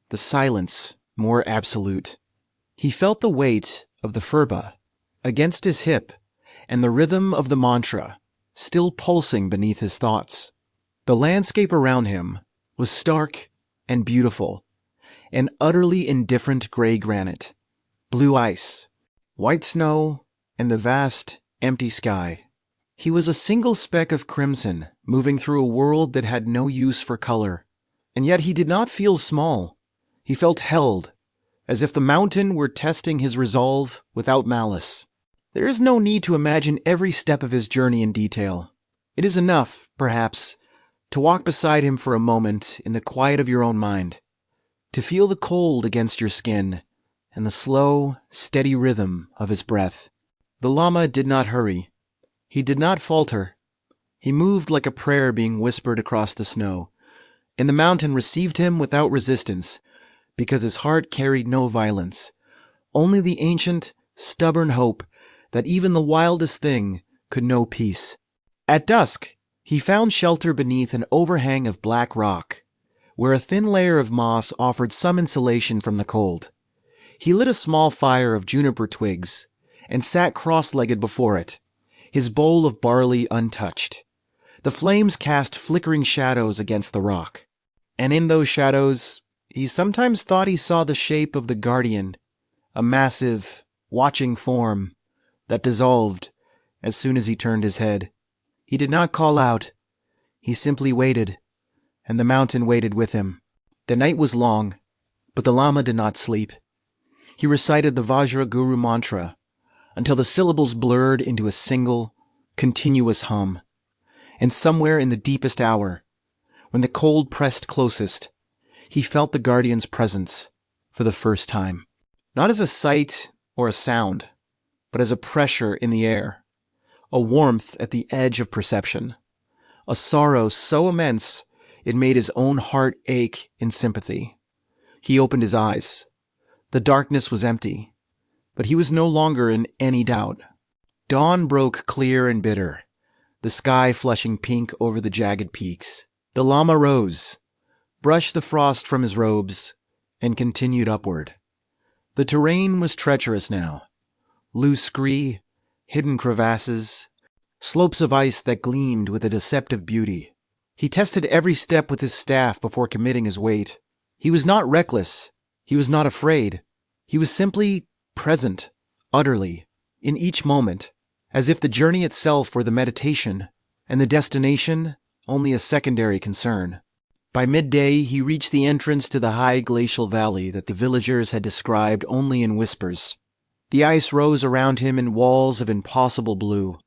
the silence more absolute. He felt the weight of the furba against his hip and the rhythm of the mantra still pulsing beneath his thoughts. The landscape around him was stark and beautiful, an utterly indifferent gray granite, blue ice, white snow, and the vast, empty sky. He was a single speck of crimson moving through a world that had no use for color. And yet he did not feel small. He felt held, as if the mountain were testing his resolve without malice. There is no need to imagine every step of his journey in detail. It is enough, perhaps, to walk beside him for a moment in the quiet of your own mind, to feel the cold against your skin and the slow, steady rhythm of his breath. The Lama did not hurry. He did not falter. He moved like a prayer being whispered across the snow, and the mountain received him without resistance, because his heart carried no violence, only the ancient, stubborn hope that even the wildest thing could know peace. At dusk, he found shelter beneath an overhang of black rock, where a thin layer of moss offered some insulation from the cold. He lit a small fire of juniper twigs and sat cross-legged before it, his bowl of barley untouched. The flames cast flickering shadows against the rock, and in those shadows he sometimes thought he saw the shape of the guardian, a massive, watching form that dissolved as soon as he turned his head. He did not call out. He simply waited, and the mountain waited with him. The night was long, but the Lama did not sleep. He recited the Vajra Guru mantra until the syllables blurred into a single, continuous hum. And somewhere in the deepest hour, when the cold pressed closest, he felt the guardian's presence for the first time. Not as a sight or a sound, but as a pressure in the air, a warmth at the edge of perception, a sorrow so immense it made his own heart ache in sympathy. He opened his eyes. The darkness was empty, but he was no longer in any doubt. Dawn broke clear and bitter, the sky flushing pink over the jagged peaks. The Lama rose, brushed the frost from his robes, and continued upward. The terrain was treacherous now. Loose scree, hidden crevasses, slopes of ice that gleamed with a deceptive beauty. He tested every step with his staff before committing his weight. He was not reckless. He was not afraid. He was simply present, utterly, in each moment, as if the journey itself were the meditation, and the destination only a secondary concern. By midday, he reached the entrance to the high glacial valley that the villagers had described only in whispers. The ice rose around him in walls of impossible blue,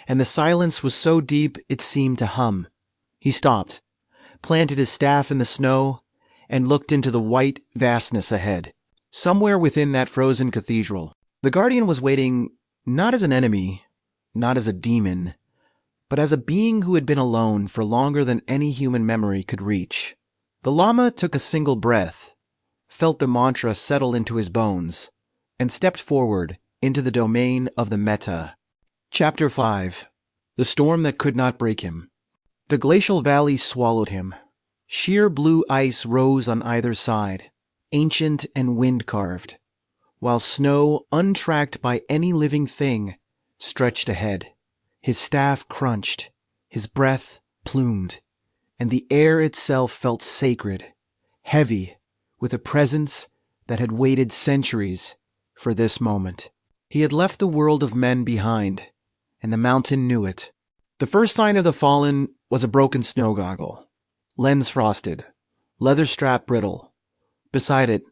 and the silence was so deep it seemed to hum. He stopped, planted his staff in the snow, and looked into the white vastness ahead. Somewhere within that frozen cathedral, the guardian was waiting not as an enemy, not as a demon, but as a being who had been alone for longer than any human memory could reach. The lama took a single breath, felt the mantra settle into his bones, and stepped forward into the domain of the Meh-Teh. Chapter 5. The Storm That Could Not Break Him. The glacial valley swallowed him. Sheer blue ice rose on either side, ancient and wind-carved, while snow, untracked by any living thing, stretched ahead. His staff crunched, his breath plumed, and the air itself felt sacred, heavy, with a presence that had waited centuries for this moment. He had left the world of men behind, and the mountain knew it. The first sign of the fallen was a broken snow goggle, lens frosted, leather strap brittle. Beside it,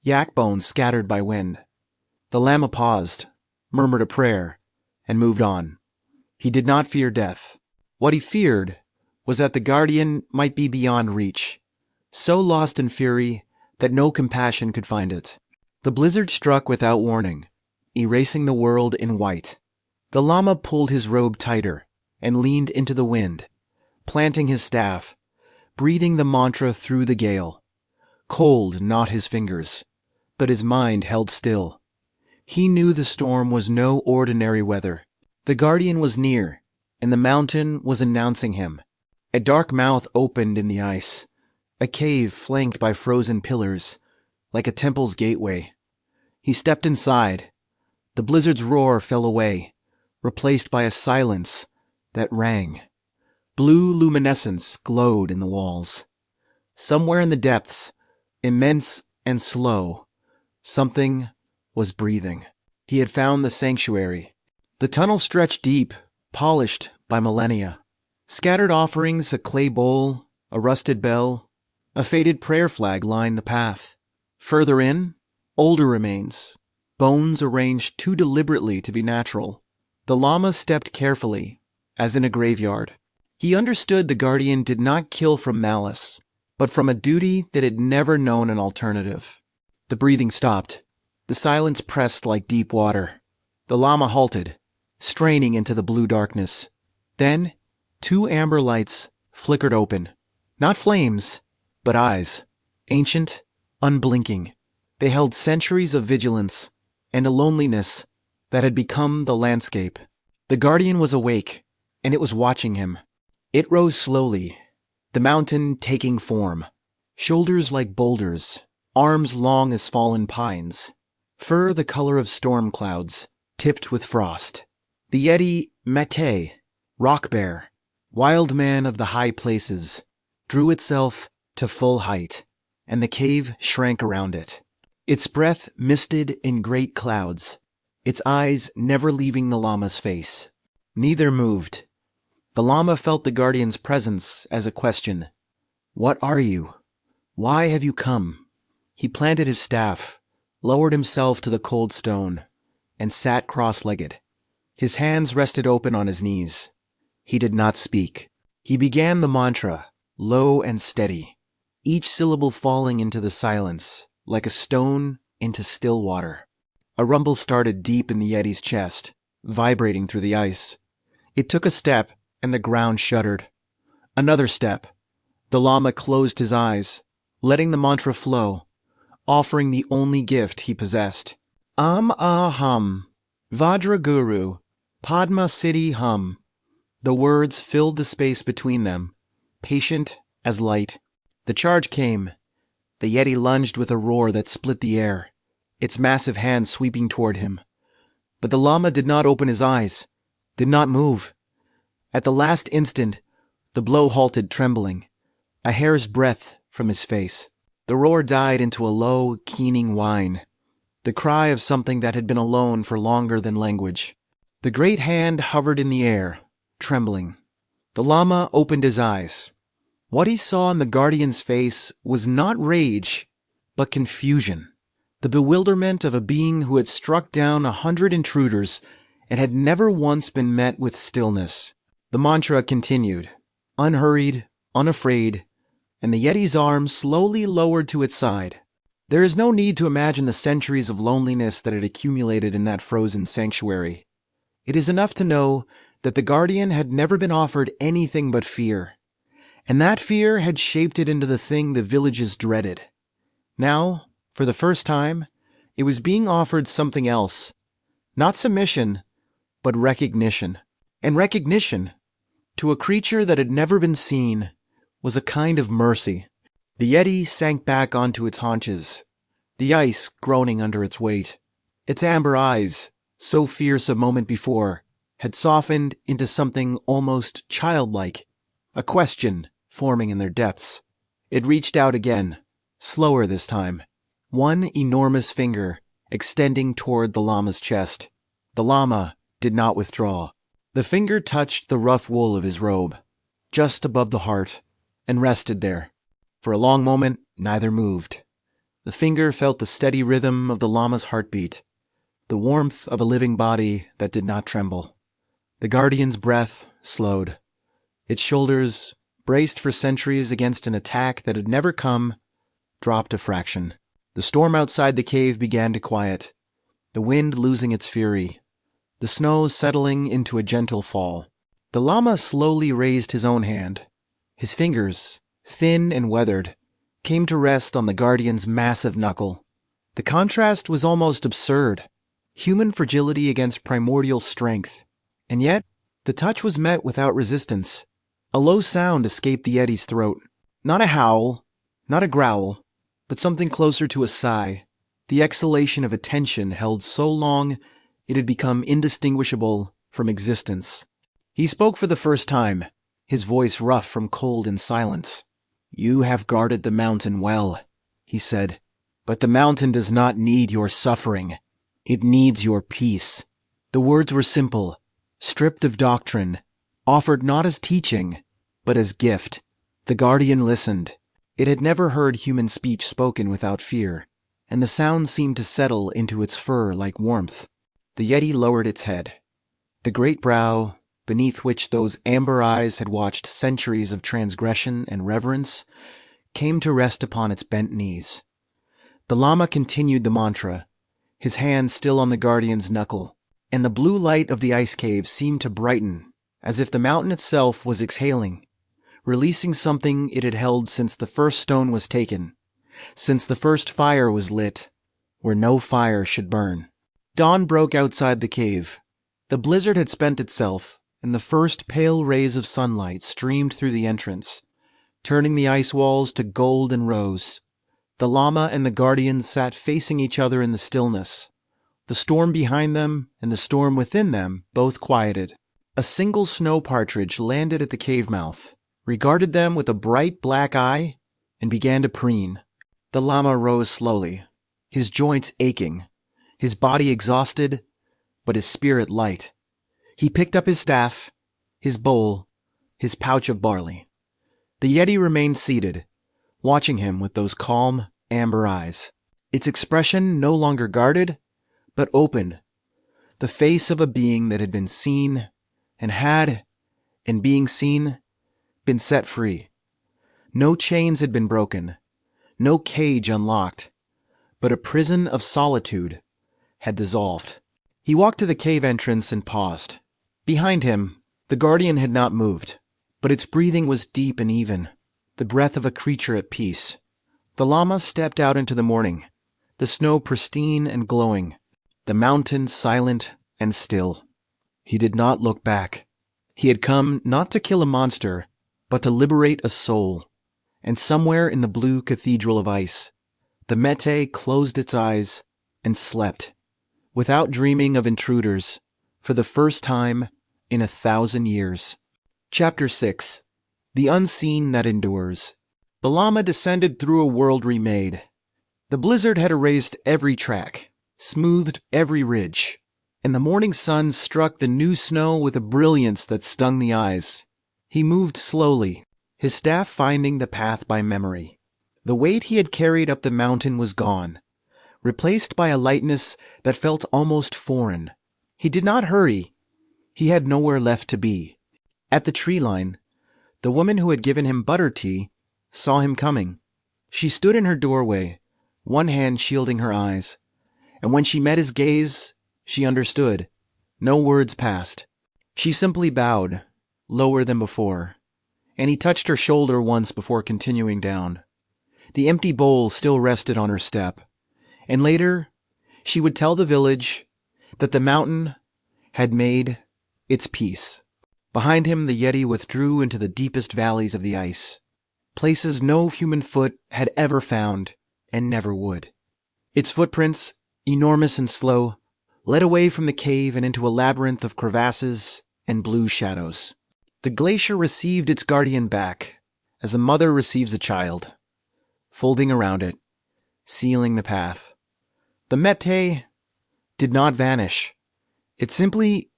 yak bones scattered by wind. The lama paused, murmured a prayer, and moved on. He did not fear death. What he feared was that the guardian might be beyond reach, so lost in fury that no compassion could find it. The blizzard struck without warning, erasing the world in white. The lama pulled his robe tighter and leaned into the wind, planting his staff, breathing the mantra through the gale. Cold gnawed his fingers, but his mind held still. He knew the storm was no ordinary weather. The guardian was near, and the mountain was announcing him. A dark mouth opened in the ice, a cave flanked by frozen pillars, like a temple's gateway. He stepped inside. The blizzard's roar fell away, replaced by a silence that rang. Blue luminescence glowed in the walls. Somewhere in the depths, immense and slow, something was breathing. He had found the sanctuary. The tunnel stretched deep, polished by millennia. Scattered offerings, a clay bowl, a rusted bell, a faded prayer flag lined the path. Further in, older remains, bones arranged too deliberately to be natural. The lama stepped carefully, as in a graveyard. He understood the guardian did not kill from malice, but from a duty that had never known an alternative. The breathing stopped. The silence pressed like deep water. The lama halted, straining into the blue darkness. Then, two amber lights flickered open. Not flames, but eyes. Ancient, unblinking. They held centuries of vigilance and a loneliness that had become the landscape. The guardian was awake, and it was watching him. It rose slowly, the mountain taking form. Shoulders like boulders, arms long as fallen pines, fur the color of storm clouds, tipped with frost. The Yeti, Meh-Teh, rock bear, wild man of the high places, drew itself to full height, and the cave shrank around it. Its breath misted in great clouds, its eyes never leaving the lama's face. Neither moved. The lama felt the guardian's presence as a question. What are you? Why have you come? He planted his staff, lowered himself to the cold stone, and sat cross-legged. His hands rested open on his knees. He did not speak. He began the mantra, low and steady, each syllable falling into the silence, like a stone into still water. A rumble started deep in the Yeti's chest, vibrating through the ice. It took a step, and the ground shuddered. Another step. The lama closed his eyes, letting the mantra flow, offering the only gift he possessed. Aham, Vajraguru, Padma Siddhi Hum. The words filled the space between them, patient as light. The charge came. The Yeti lunged with a roar that split the air, its massive hand sweeping toward him. But the lama did not open his eyes, did not move. At the last instant, the blow halted trembling, a hair's breadth from his face. The roar died into a low, keening whine, the cry of something that had been alone for longer than language. The great hand hovered in the air, trembling. The Lama opened his eyes. What he saw in the guardian's face was not rage, but confusion. The bewilderment of a being who had struck down 100 intruders and had never once been met with stillness. The mantra continued, unhurried, unafraid, and the Yeti's arm slowly lowered to its side. There is no need to imagine the centuries of loneliness that had accumulated in that frozen sanctuary. It is enough to know that the guardian had never been offered anything but fear, and that fear had shaped it into the thing the villages dreaded. Now, for the first time, it was being offered something else. Not submission, but recognition. And recognition, to a creature that had never been seen, was a kind of mercy. The Yeti sank back onto its haunches, the ice groaning under its weight. Its amber eyes, so fierce a moment before, had softened into something almost childlike, a question forming in their depths. It reached out again, slower this time, one enormous finger extending toward the Lama's chest. The Lama did not withdraw. The finger touched the rough wool of his robe, just above the heart, and rested there. For a long moment, neither moved. The finger felt the steady rhythm of the Lama's heartbeat, the warmth of a living body that did not tremble. The guardian's breath slowed. Its shoulders, braced for centuries against an attack that had never come, dropped a fraction. The storm outside the cave began to quiet, the wind losing its fury, the snow settling into a gentle fall. The Lama slowly raised his own hand. His fingers, thin and weathered, came to rest on the guardian's massive knuckle. The contrast was almost absurd. Human fragility against primordial strength. And yet, the touch was met without resistance. A low sound escaped the Yeti's throat. Not a howl, not a growl, but something closer to a sigh, the exhalation of a tension held so long it had become indistinguishable from existence. He spoke for the first time, his voice rough from cold and silence. "You have guarded the mountain well," he said, "but the mountain does not need your suffering. It needs your peace." The words were simple, stripped of doctrine, offered not as teaching, but as gift. The guardian listened. It had never heard human speech spoken without fear, and the sound seemed to settle into its fur like warmth. The Yeti lowered its head. The great brow, beneath which those amber eyes had watched centuries of transgression and reverence, came to rest upon its bent knees. The Lama continued the mantra, his hand still on the guardian's knuckle, and the blue light of the ice cave seemed to brighten, as if the mountain itself was exhaling, releasing something it had held since the first stone was taken, since the first fire was lit, where no fire should burn. Dawn broke outside the cave. The blizzard had spent itself, and the first pale rays of sunlight streamed through the entrance, turning the ice walls to gold and rose. The Lama and the guardian sat facing each other in the stillness. The storm behind them and the storm within them both quieted. A single snow partridge landed at the cave mouth, regarded them with a bright black eye, and began to preen. The Lama rose slowly, his joints aching, his body exhausted, but his spirit light. He picked up his staff, his bowl, his pouch of barley. The Yeti remained seated, watching him with those calm, amber eyes, its expression no longer guarded, but open, the face of a being that had been seen and had, in being seen, been set free. No chains had been broken, no cage unlocked, but a prison of solitude had dissolved. He walked to the cave entrance and paused. Behind him, the guardian had not moved, but its breathing was deep and even, the breath of a creature at peace. The Lama stepped out into the morning, the snow pristine and glowing, the mountain silent and still. He did not look back. He had come not to kill a monster, but to liberate a soul. And somewhere in the blue cathedral of ice, the Meh-Teh closed its eyes and slept, without dreaming of intruders, for the first time in 1,000 years. Chapter 6. The Unseen That Endures. The Lama descended through a world remade. The blizzard had erased every track, smoothed every ridge, and the morning sun struck the new snow with a brilliance that stung the eyes. He moved slowly, his staff finding the path by memory. The weight he had carried up the mountain was gone, replaced by a lightness that felt almost foreign. He did not hurry. He had nowhere left to be. At the tree line, the woman who had given him butter tea saw him coming. She stood in her doorway, one hand shielding her eyes, and when she met his gaze, she understood. No words passed. She simply bowed, lower than before, and he touched her shoulder once before continuing down. The empty bowl still rested on her step, and later she would tell the village that the mountain had made its peace. Behind him, the Yeti withdrew into the deepest valleys of the ice, places no human foot had ever found and never would. Its footprints, enormous and slow, led away from the cave and into a labyrinth of crevasses and blue shadows. The glacier received its guardian back, as a mother receives a child, folding around it, sealing the path. The Meh-Teh did not vanish. It simply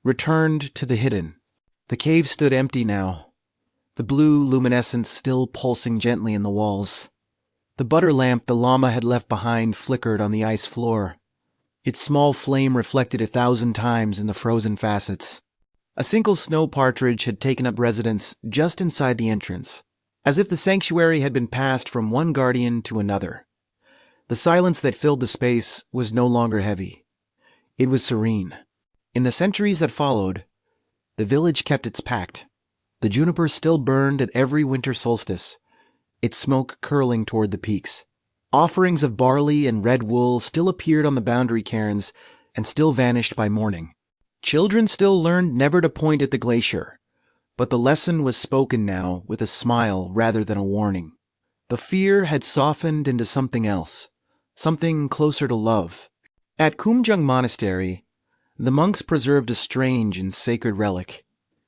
returned to the hidden. The cave stood empty now, the blue luminescence still pulsing gently in the walls. The butter lamp the lama had left behind flickered on the ice floor, its small flame reflected 1,000 times in the frozen facets. A single snow partridge had taken up residence just inside the entrance, as if the sanctuary had been passed from one guardian to another. The silence that filled the space was no longer heavy. It was serene. In the centuries that followed, the village kept its pact. The juniper still burned at every winter solstice, its smoke curling toward the peaks. Offerings of barley and red wool still appeared on the boundary cairns and still vanished by morning. Children still learned never to point at the glacier, but the lesson was spoken now with a smile rather than a warning. The fear had softened into something else, something closer to love. At Khumjung Monastery, the monks preserved a strange and sacred relic,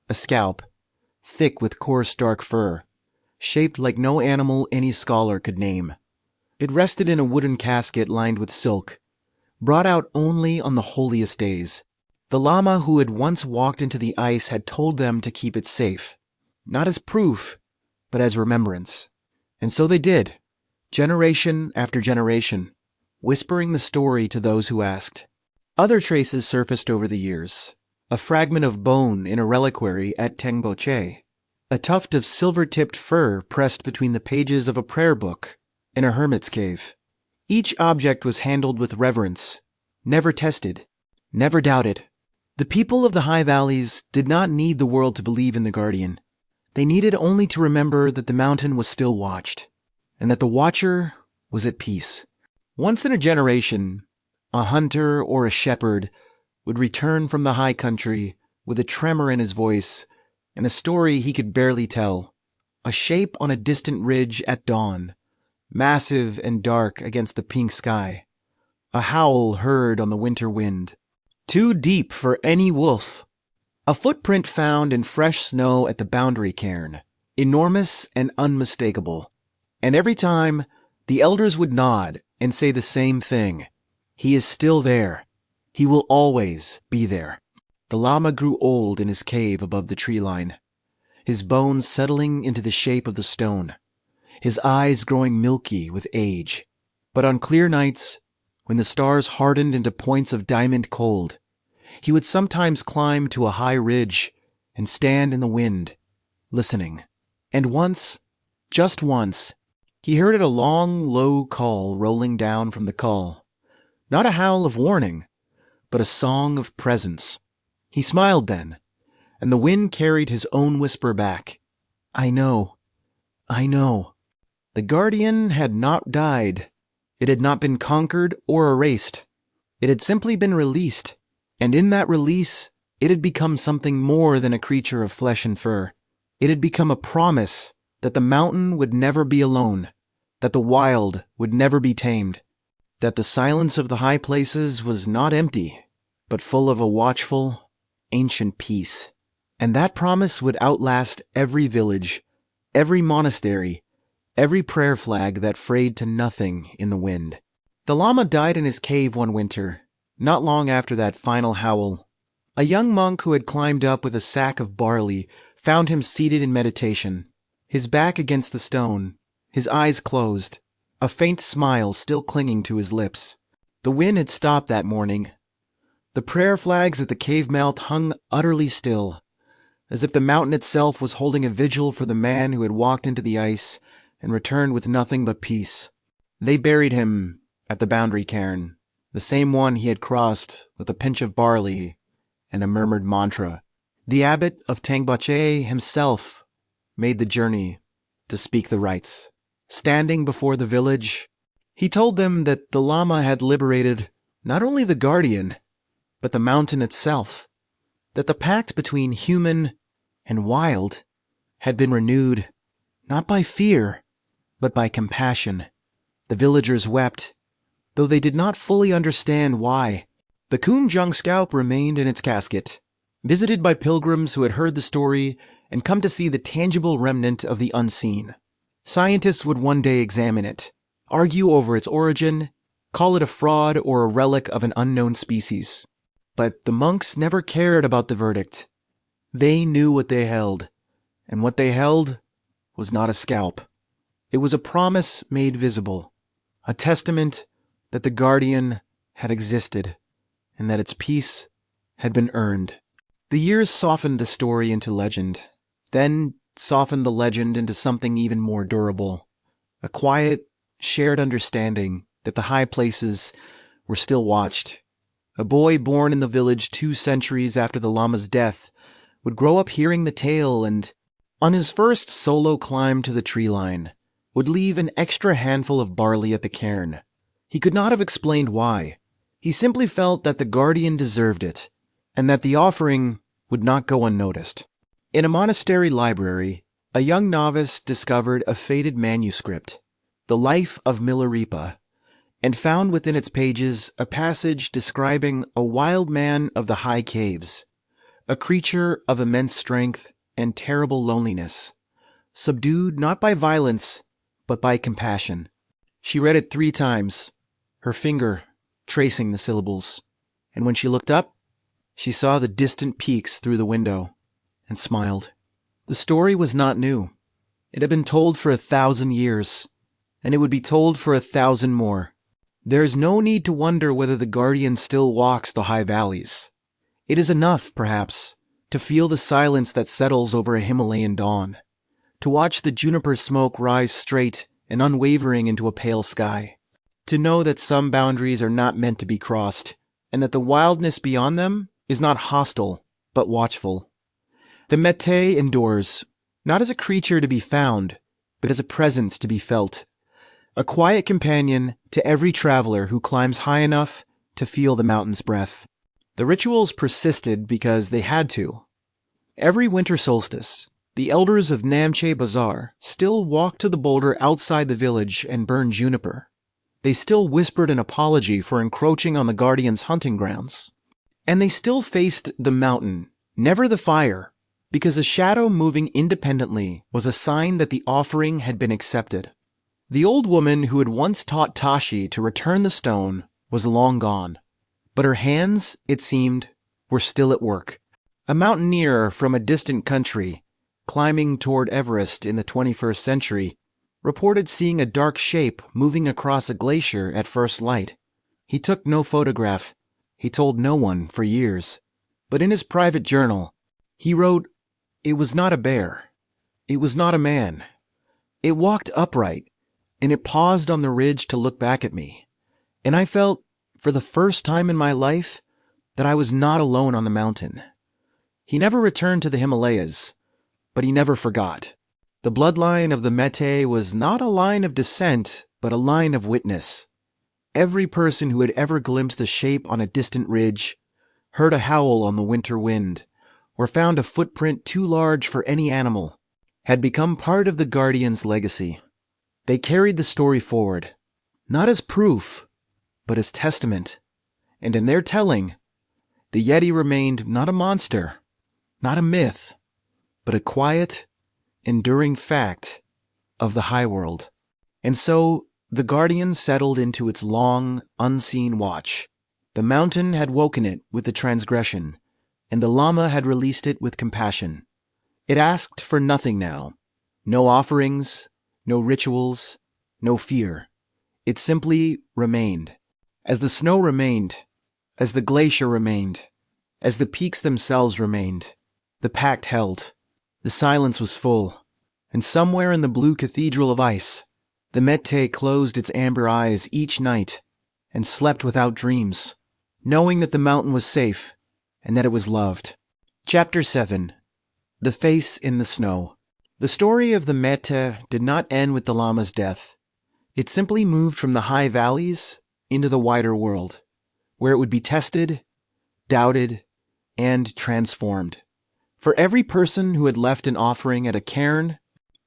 a scalp, thick with coarse dark fur, shaped like no animal any scholar could name. It rested in a wooden casket lined with silk, brought out only on the holiest days. The lama who had once walked into the ice had told them to keep it safe, not as proof, but as remembrance. And so they did, generation after generation, whispering the story to those who asked. Other traces surfaced over the years. A fragment of bone in a reliquary at Tengboche, a tuft of silver-tipped fur pressed between the pages of a prayer book in a hermit's cave. Each object was handled with reverence, never tested, never doubted. The people of the high valleys did not need the world to believe in the guardian. They needed only to remember that the mountain was still watched, and that the watcher was at peace. Once in a generation, a hunter or a shepherd would return from the high country with a tremor in his voice and a story he could barely tell. A shape on a distant ridge at dawn, massive and dark against the pink sky. A howl heard on the winter wind, too deep for any wolf. A footprint found in fresh snow at the boundary cairn, enormous and unmistakable. And every time, the elders would nod and say the same thing. He is still there. He will always be there. The lama grew old in his cave above the tree line, his bones settling into the shape of the stone, his eyes growing milky with age. But on clear nights, when the stars hardened into points of diamond cold, he would sometimes climb to a high ridge and stand in the wind, listening. And once, just once, he heard a long, low call rolling down from the col. Not a howl of warning, but a song of presence. He smiled then, and the wind carried his own whisper back. I know. I know. The guardian had not died. It had not been conquered or erased. It had simply been released, and in that release, it had become something more than a creature of flesh and fur. It had become a promise that the mountain would never be alone, that the wild would never be tamed, that the silence of the high places was not empty, but full of a watchful, ancient peace. And that promise would outlast every village, every monastery, every prayer flag that frayed to nothing in the wind. The lama died in his cave one winter, Not long after that final howl, a young monk who had climbed up with a sack of barley found him seated in meditation, his back against the stone, his eyes closed, a faint smile still clinging to his lips. The wind had stopped that morning. The prayer flags at the cave mouth hung utterly still, as if the mountain itself was holding a vigil for the man who had walked into the ice and returned with nothing but peace. They buried him at the boundary cairn, the same one he had crossed with a pinch of barley and a murmured mantra. The abbot of Tangbache himself made the journey to speak the rites. Standing before the village, he told them that the lama had liberated not only the guardian, but the mountain itself, that the pact between human and wild had been renewed not by fear, but by compassion. The villagers wept, though they did not fully understand why. The Khumjung scalp remained in its casket, visited by pilgrims who had heard the story and come to see the tangible remnant of the unseen. Scientists would one day examine it, argue over its origin, call it a fraud or a relic of an unknown species. But the monks never cared about the verdict. They knew what they held, and what they held was not a scalp. It was a promise made visible, a testament that the guardian had existed, and that its peace had been earned. The years softened the story into legend, then softened the legend into something even more durable, a quiet, shared understanding that the high places were still watched. A boy born in the village 2 centuries after the lama's death would grow up hearing the tale and, on his first solo climb to the tree line, would leave an extra handful of barley at the cairn. He could not have explained why. He simply felt that the guardian deserved it, and that the offering would not go unnoticed. In a monastery library, a young novice discovered a faded manuscript, the Life of Milarepa, and found within its pages a passage describing a wild man of the high caves, a creature of immense strength and terrible loneliness, subdued not by violence, but by compassion. She read it 3 times, her finger tracing the syllables, and when she looked up, she saw the distant peaks through the window and smiled. The story was not new. It had been told for 1,000 years, and it would be told for 1,000 more. There is no need to wonder whether the guardian still walks the high valleys. It is enough, perhaps, to feel the silence that settles over a Himalayan dawn, to watch the juniper smoke rise straight and unwavering into a pale sky, to know that some boundaries are not meant to be crossed, and that the wildness beyond them is not hostile, but watchful. The Meh-Teh endures, not as a creature to be found, but as a presence to be felt, a quiet companion to every traveler who climbs high enough to feel the mountain's breath. The rituals persisted because they had to. Every winter solstice, the elders of Namche Bazaar still walked to the boulder outside the village and burned juniper. They still whispered an apology for encroaching on the guardian's hunting grounds. And they still faced the mountain, never the fire, because a shadow moving independently was a sign that the offering had been accepted. The old woman who had once taught Tashi to return the stone was long gone, but her hands, it seemed, were still at work. A mountaineer from a distant country, climbing toward Everest in the 21st century, reported seeing a dark shape moving across a glacier at first light. He took no photograph. He told no one for years. But in his private journal, he wrote, "It was not a bear. It was not a man. It walked upright, and it paused on the ridge to look back at me. And I felt, for the first time in my life, that I was not alone on the mountain." He never returned to the Himalayas, but he never forgot. The bloodline of the Meh-Teh was not a line of descent, but a line of witness. Every person who had ever glimpsed a shape on a distant ridge, heard a howl on the winter wind, or found a footprint too large for any animal, had become part of the guardian's legacy. They carried the story forward, not as proof, but as testament. And in their telling, the Yeti remained not a monster, not a myth, but a quiet, enduring fact of the high world. And so the guardian settled into its long, unseen watch, The mountain had woken it with the transgression, and the lama had released it with compassion. It asked for nothing now. No offerings, no rituals, no fear. It simply remained. As the snow remained, as the glacier remained, as the peaks themselves remained, the pact held. The silence was full, and somewhere in the blue cathedral of ice, the Meh-Teh closed its amber eyes each night and slept without dreams, knowing that the mountain was safe and that it was loved. Chapter 7. The Face in the Snow. The story of the Meh-Teh did not end with the lama's death. It simply moved from the high valleys into the wider world, where it would be tested, doubted, and transformed. For every person who had left an offering at a cairn,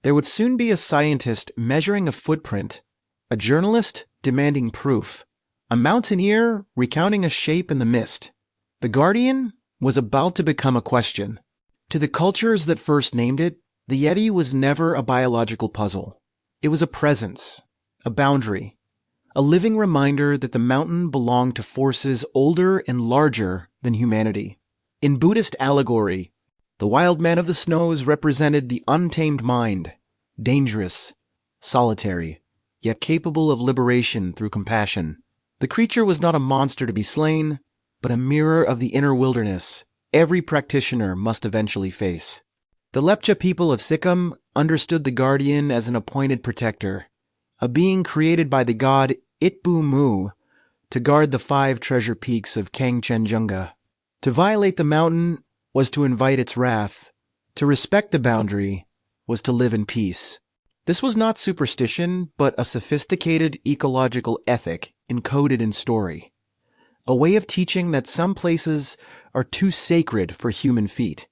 there would soon be a scientist measuring a footprint, a journalist demanding proof, a mountaineer recounting a shape in the mist. The guardian was about to become a question. To the cultures that first named it, the Yeti was never a biological puzzle. It was a presence, a boundary, a living reminder that the mountain belonged to forces older and larger than humanity. In Buddhist allegory, the wild man of the snows represented the untamed mind, dangerous, solitary, yet capable of liberation through compassion. The creature was not a monster to be slain, but a mirror of the inner wilderness every practitioner must eventually face. The Lepcha people of Sikkim understood the guardian as an appointed protector, a being created by the god Itbu Mu to guard the 5 treasure peaks of Kangchenjunga. To violate the mountain was to invite its wrath. To respect the boundary was to live in peace. This was not superstition, but a sophisticated ecological ethic encoded in story. A way of teaching that some places are too sacred for human feet.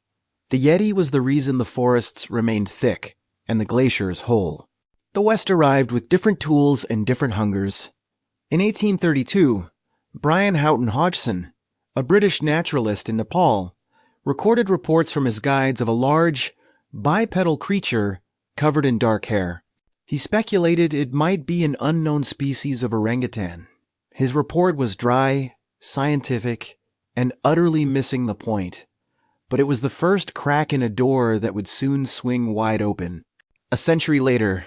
The Yeti was the reason the forests remained thick and the glaciers whole. The West arrived with different tools and different hungers. In 1832, Brian Houghton Hodgson, a British naturalist in Nepal, recorded reports from his guides of a large, bipedal creature covered in dark hair. He speculated it might be an unknown species of orangutan. His report was dry, scientific, and utterly missing the point. But it was the first crack in a door that would soon swing wide open. A century later,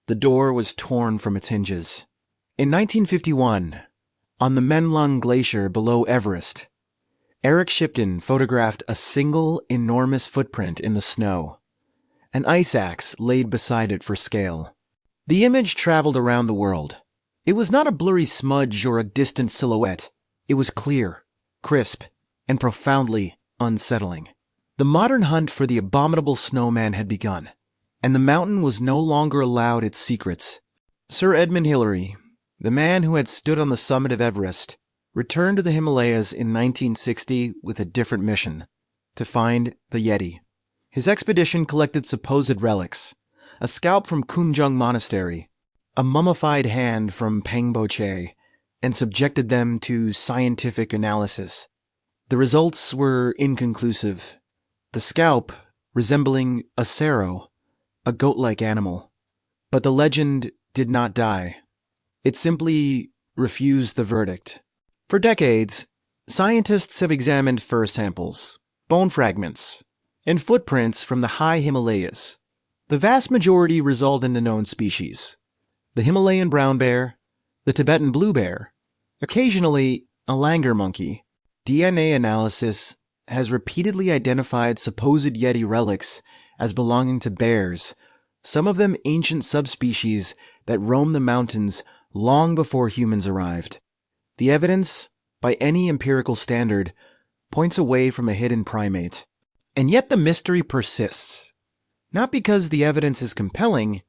the door was torn from its hinges. In 1951, on the Menlung Glacier below Everest, Eric Shipton photographed a single enormous footprint in the snow, an ice axe laid beside it for scale. The image traveled around the world. It was not a blurry smudge or a distant silhouette. It was clear, crisp, and profoundly unsettling. The modern hunt for the abominable snowman had begun, and the mountain was no longer allowed its secrets. Sir Edmund Hillary, the man who had stood on the summit of Everest, returned to the Himalayas in 1960 with a different mission: to find the Yeti. His expedition collected supposed relics: a scalp from Khumjung Monastery, a mummified hand from Pangboche, and subjected them to scientific analysis. The results were inconclusive. The scalp resembling a sero, a goat-like animal. But the legend did not die. It simply refused the verdict. For decades, scientists have examined fur samples, bone fragments, and footprints from the high Himalayas. The vast majority result in the known species: the Himalayan brown bear, the Tibetan blue bear, occasionally a langur monkey. DNA analysis has repeatedly identified supposed Yeti relics as belonging to bears, some of them ancient subspecies that roamed the mountains long before humans arrived. The evidence, by any empirical standard, points away from a hidden primate. And yet the mystery persists. Not because the evidence is compelling,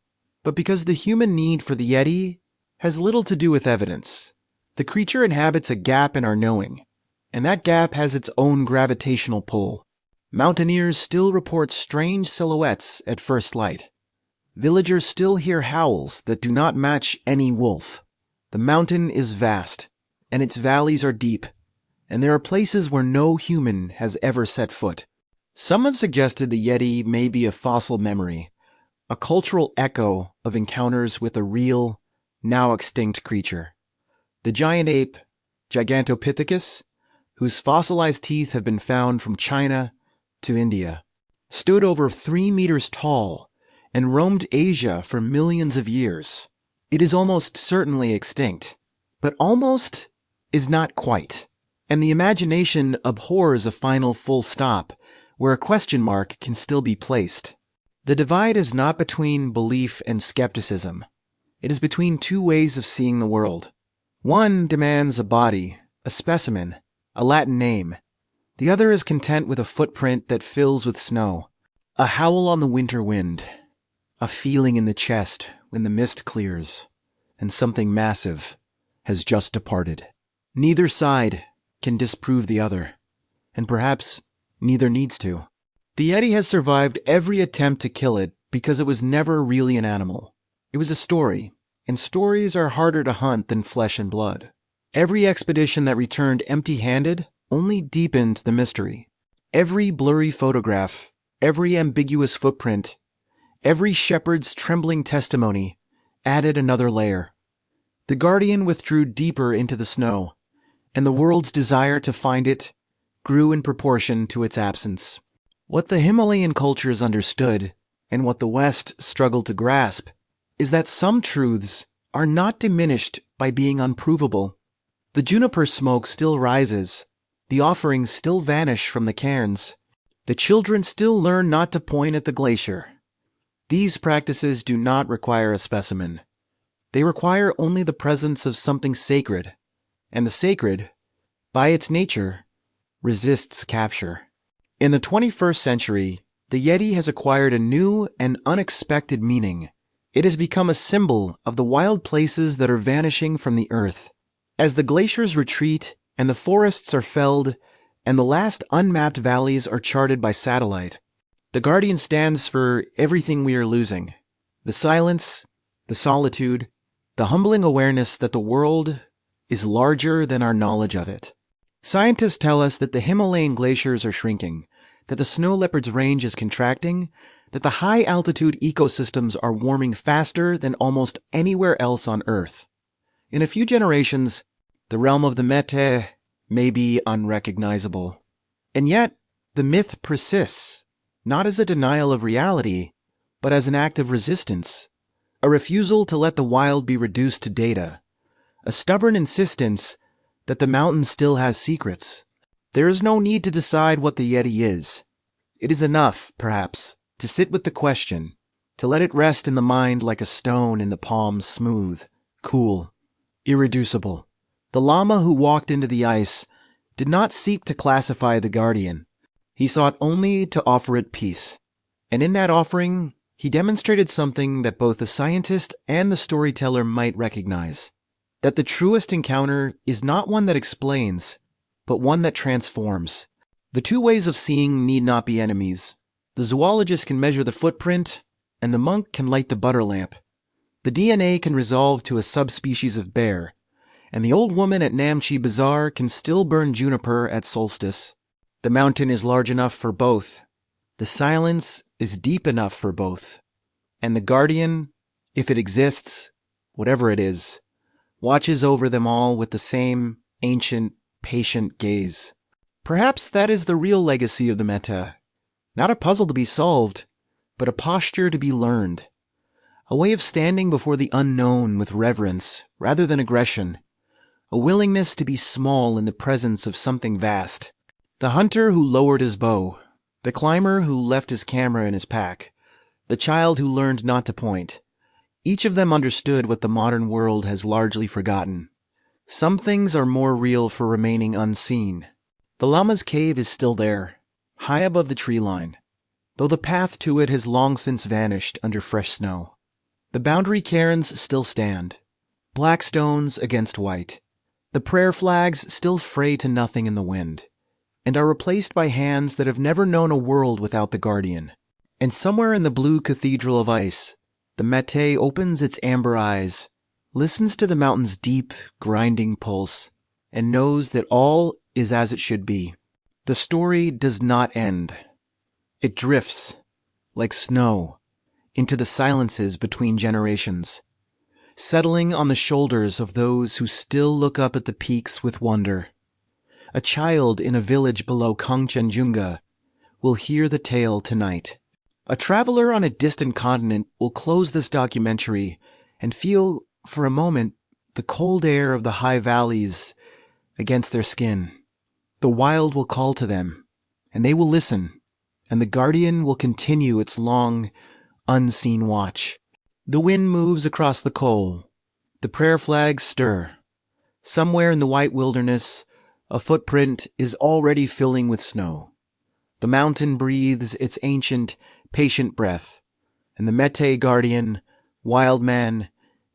but because the human need for the Yeti has little to do with evidence. The creature inhabits a gap in our knowing, and that gap has its own gravitational pull. Mountaineers still report strange silhouettes at first light. Villagers still hear howls that do not match any wolf. The mountain is vast, and its valleys are deep, and there are places where no human has ever set foot. Some have suggested the Yeti may be a fossil memory, a cultural echo of encounters with a real, now extinct creature. The giant ape, Gigantopithecus, whose fossilized teeth have been found from China to India, stood over 3 meters tall and roamed Asia for millions of years. It is almost certainly extinct, but almost is not quite, and the imagination abhors a final full stop where a question mark can still be placed. The divide is not between belief and skepticism. It is between two ways of seeing the world. One demands a body, a specimen, a Latin name. The other is content with a footprint that fills with snow, a howl on the winter wind, a feeling in the chest when the mist clears and something massive has just departed. Neither side can disprove the other, and perhaps neither needs to. The Yeti has survived every attempt to kill it because it was never really an animal. It was a story, and stories are harder to hunt than flesh and blood. Every expedition that returned empty-handed only deepened the mystery. Every blurry photograph, every ambiguous footprint, every shepherd's trembling testimony added another layer. The guardian withdrew deeper into the snow, and the world's desire to find it grew in proportion to its absence. What the Himalayan cultures understood, and what the West struggled to grasp, is that some truths are not diminished by being unprovable. The juniper smoke still rises, the offerings still vanish from the cairns, the children still learn not to point at the glacier. These practices do not require a specimen. They require only the presence of something sacred, and the sacred, by its nature, resists capture. In the 21st century, the Yeti has acquired a new and unexpected meaning. It has become a symbol of the wild places that are vanishing from the earth. As the glaciers retreat and the forests are felled and the last unmapped valleys are charted by satellite, the guardian stands for everything we are losing. The silence, the solitude, the humbling awareness that the world is larger than our knowledge of it. Scientists tell us that the Himalayan glaciers are shrinking, that the snow leopard's range is contracting, that the high-altitude ecosystems are warming faster than almost anywhere else on Earth. In a few generations, the realm of the Meh-Teh may be unrecognizable. And yet, the myth persists, not as a denial of reality, but as an act of resistance, a refusal to let the wild be reduced to data, a stubborn insistence that the mountain still has secrets. There is no need to decide what the Yeti is. It is enough, perhaps, to sit with the question, to let it rest in the mind like a stone in the palm, smooth, cool, irreducible. The lama who walked into the ice did not seek to classify the guardian. He sought only to offer it peace. And in that offering, he demonstrated something that both the scientist and the storyteller might recognize. That the truest encounter is not one that explains, but one that transforms. The two ways of seeing need not be enemies. The zoologist can measure the footprint, and the monk can light the butter lamp. The DNA can resolve to a subspecies of bear, and the old woman at Namche Bazaar can still burn juniper at solstice. The mountain is large enough for both. The silence is deep enough for both. And the guardian, if it exists, whatever it is, watches over them all with the same ancient, patient gaze. Perhaps that is the real legacy of the Meh-Teh. Not a puzzle to be solved, but a posture to be learned. A way of standing before the unknown with reverence rather than aggression. A willingness to be small in the presence of something vast. The hunter who lowered his bow. The climber who left his camera in his pack. The child who learned not to point. Each of them understood what the modern world has largely forgotten. Some things are more real for remaining unseen. The lama's cave is still there, high above the tree line, though the path to it has long since vanished under fresh snow. The boundary cairns still stand, black stones against white. The prayer flags still fray to nothing in the wind, and are replaced by hands that have never known a world without the guardian. And somewhere in the blue cathedral of ice, the Meh-Teh opens its amber eyes, listens to the mountain's deep, grinding pulse, and knows that all is as it should be. The story does not end. It drifts, like snow, into the silences between generations. settling on the shoulders of those who still look up at the peaks with wonder. A child in a village below Kangchenjunga will hear the tale tonight. A traveler on a distant continent will close this documentary and feel, for a moment, the cold air of the high valleys against their skin. The wild will call to them, and they will listen, and the guardian will continue its long, unseen watch. The wind moves across the coal. The prayer flags stir. Somewhere in the white wilderness, a footprint is already filling with snow. The mountain breathes its ancient, patient breath, and the Meh-Teh guardian, wild man,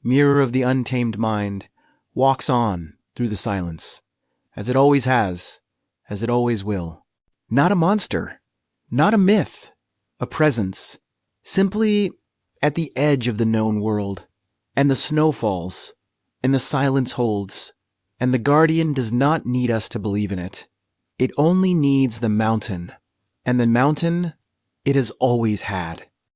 mirror of the untamed mind, walks on through the silence, as it always has, as it always will. Not a monster, not a myth, a presence, simply at the edge of the known world. And the snow falls, and the silence holds, and the guardian does not need us to believe in it. It only needs the mountain, and the mountain it has always had.